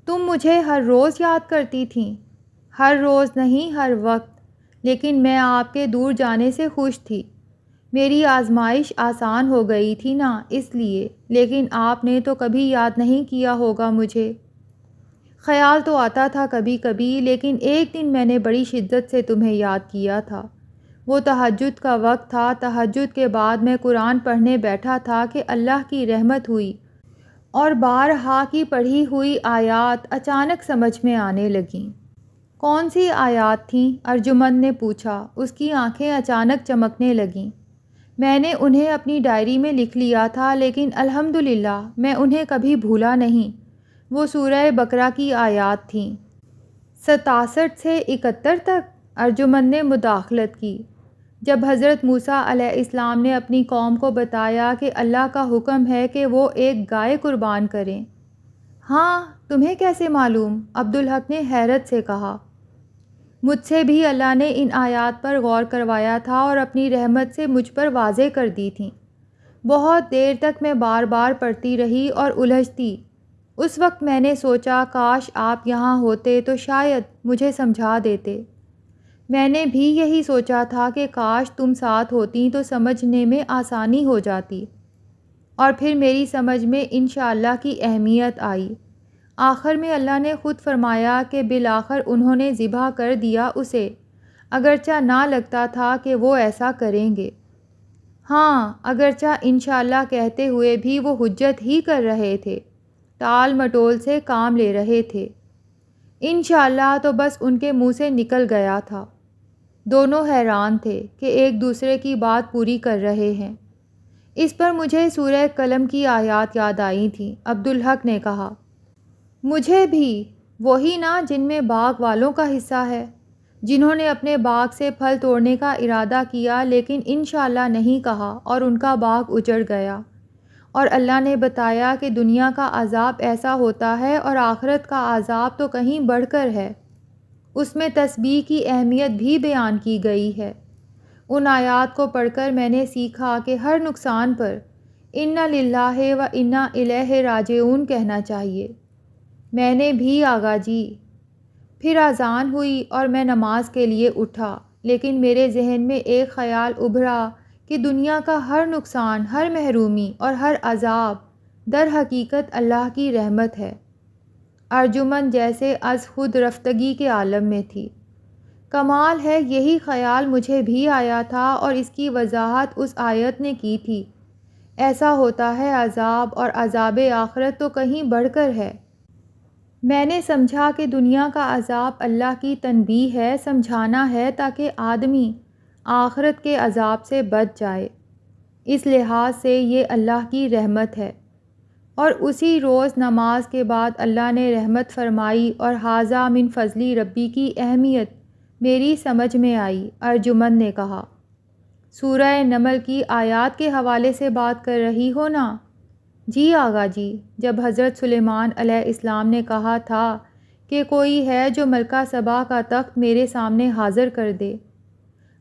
S1: تم مجھے ہر روز یاد کرتی تھیں۔ ہر روز نہیں، ہر وقت، لیکن میں آپ کے دور جانے سے خوش تھی۔ میری آزمائش آسان ہو گئی تھی نا، اس لیے۔ لیکن آپ نے تو کبھی یاد نہیں کیا ہوگا مجھے۔ خیال تو آتا تھا کبھی کبھی، لیکن ایک دن میں نے بڑی شدت سے تمہیں یاد کیا تھا۔ وہ تہجد کا وقت تھا۔ تہجد کے بعد میں قرآن پڑھنے بیٹھا تھا کہ اللہ کی رحمت ہوئی اور بارہا کی پڑھی ہوئی آیات اچانک سمجھ میں آنے لگیں۔ کون سی آیات تھیں؟ ارجمند نے پوچھا۔ اس کی آنکھیں اچانک چمکنے لگیں۔ میں نے انہیں اپنی ڈائری میں لکھ لیا تھا، لیکن الحمدللہ میں انہیں کبھی بھولا نہیں۔ وہ سورہ بقرہ کی آیات تھیں۔ 67 سے 71 تک؟ ارجمند نے مداخلت کی۔ جب حضرت موسیٰ علیہ السلام نے اپنی قوم کو بتایا کہ اللہ کا حکم ہے کہ وہ ایک گائے قربان کریں۔ ہاں، تمہیں کیسے معلوم؟ عبدالحق نے حیرت سے کہا۔ مجھ سے بھی اللہ نے ان آیات پر غور کروایا تھا اور اپنی رحمت سے مجھ پر واضح کر دی تھیں۔ بہت دیر تک میں بار بار پڑھتی رہی اور الجھتی۔ اس وقت میں نے سوچا کاش آپ یہاں ہوتے تو شاید مجھے سمجھا دیتے۔ میں نے بھی یہی سوچا تھا کہ کاش تم ساتھ ہوتیں تو سمجھنے میں آسانی ہو جاتی۔ اور پھر میری سمجھ میں انشاءاللہ کی اہمیت آئی۔ آخر میں اللہ نے خود فرمایا کہ بالآخر انہوں نے ذبح کر دیا اسے، اگرچہ نہ لگتا تھا کہ وہ ایسا کریں گے۔ ہاں، اگرچہ انشاءاللہ کہتے ہوئے بھی وہ حجت ہی کر رہے تھے، ٹال مٹول سے کام لے رہے تھے۔ انشاءاللہ تو بس ان کے منہ سے نکل گیا تھا۔ دونوں حیران تھے کہ ایک دوسرے کی بات پوری کر رہے ہیں۔ اس پر مجھے سورہ قلم کی آیات یاد آئی تھیں، عبدالحق نے کہا۔ مجھے بھی، وہی نا جن میں باغ والوں کا حصہ ہے، جنہوں نے اپنے باغ سے پھل توڑنے کا ارادہ کیا لیکن انشاءاللہ نہیں کہا اور ان کا باغ اجڑ گیا۔ اور اللہ نے بتایا کہ دنیا کا عذاب ایسا ہوتا ہے اور آخرت کا عذاب تو کہیں بڑھ کر ہے۔ اس میں تسبیح کی اہمیت بھی بیان کی گئی ہے۔ ان آیات کو پڑھ کر میں نے سیکھا کہ ہر نقصان پر اِنَّ لِلَّهِ وَإِنَّا إِلَيْهِ راجعون کہنا چاہیے۔ میں نے بھی آغا جی۔ پھر اذان ہوئی اور میں نماز کے لیے اٹھا، لیکن میرے ذہن میں ایک خیال ابھرا کہ دنیا کا ہر نقصان، ہر محرومی اور ہر عذاب در حقیقت اللہ کی رحمت ہے۔ ارجمند جیسے از خود رفتگی کے عالم میں تھی۔ کمال ہے، یہی خیال مجھے بھی آیا تھا اور اس کی وضاحت اس آیت نے کی تھی۔ ایسا ہوتا ہے عذاب، اور عذاب آخرت تو کہیں بڑھ کر ہے۔ میں نے سمجھا کہ دنیا کا عذاب اللہ کی تنبیہ ہے، سمجھانا ہے تاکہ آدمی آخرت کے عذاب سے بچ جائے۔ اس لحاظ سے یہ اللہ کی رحمت ہے۔ اور اسی روز نماز کے بعد اللہ نے رحمت فرمائی اور ھذا من فضل ربی کی اہمیت میری سمجھ میں آئی، ارجمند نے کہا۔ سورہ نمل کی آیات کے حوالے سے بات کر رہی ہو نا؟ جی آغا جی۔ جب حضرت سلیمان علیہ السلام نے کہا تھا کہ کوئی ہے جو ملکہ سبا کا تخت میرے سامنے حاضر کر دے،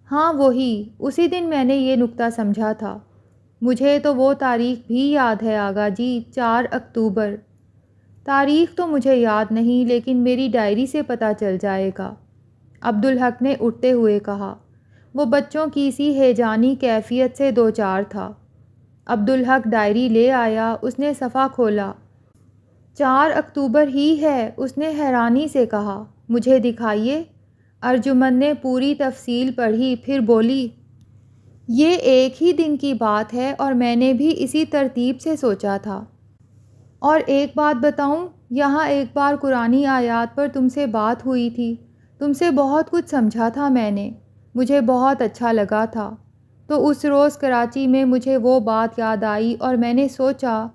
S1: ہاں وہی، اسی دن میں نے یہ نکتہ سمجھا تھا۔ مجھے تو وہ تاریخ بھی یاد ہے آغا جی، 4 اکتوبر۔ تاریخ تو مجھے یاد نہیں، لیکن میری ڈائری سے پتہ چل جائے گا، عبدالحق نے اٹھتے ہوئے کہا۔ وہ بچوں کی سی ہیجانی کیفیت سے دوچار تھا۔ عبدالحق ڈائری لے آیا، اس نے صفحہ کھولا۔ 4 اکتوبر ہی ہے، اس نے حیرانی سے کہا۔ مجھے دکھائیے۔ ارجمن نے پوری تفصیل پڑھی، پھر بولی، یہ ایک ہی دن کی بات ہے اور میں نے بھی اسی ترتیب سے سوچا تھا۔ اور ایک بات بتاؤں، یہاں ایک بار قرآنی آیات پر تم سے بات ہوئی تھی، تم سے بہت کچھ سمجھا تھا میں نے، مجھے بہت اچھا لگا تھا۔ تو اس روز کراچی میں مجھے وہ بات یاد آئی اور میں نے سوچا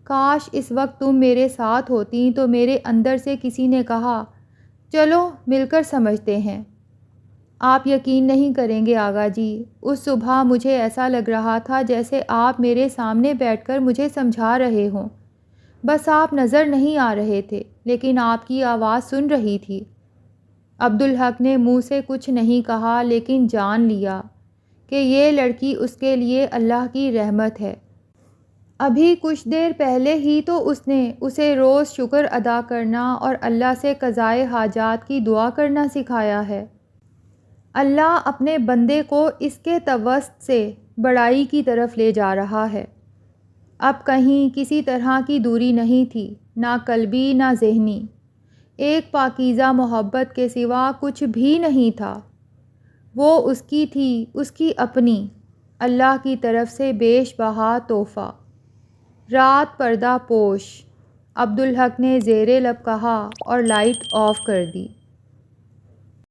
S1: کاش اس وقت تم میرے ساتھ ہوتیں، تو میرے اندر سے کسی نے کہا چلو مل کر سمجھتے ہیں۔ آپ یقین نہیں کریں گے آغا جی، اس صبح مجھے ایسا لگ رہا تھا جیسے آپ میرے سامنے بیٹھ کر مجھے سمجھا رہے ہوں، بس آپ نظر نہیں آ رہے تھے، لیکن آپ کی آواز سن رہی تھی۔ عبدالحق نے منہ سے کچھ نہیں کہا، لیکن جان لیا کہ یہ لڑکی اس کے لیے اللہ کی رحمت ہے۔ ابھی کچھ دیر پہلے ہی تو اس نے اسے روز شکر ادا کرنا اور اللہ سے قضائے حاجات کی دعا کرنا سکھایا ہے۔ اللہ اپنے بندے کو اس کے توسط سے بڑائی کی طرف لے جا رہا ہے۔ اب کہیں کسی طرح کی دوری نہیں تھی، نہ قلبی نہ ذہنی۔ ایک پاکیزہ محبت کے سوا کچھ بھی نہیں تھا۔ وہ اس کی تھی، اس کی اپنی، اللہ کی طرف سے بیش بہا تحفہ۔ رات پردہ پوش، عبدالحق نے زیر لب کہا اور لائٹ آف کر دی۔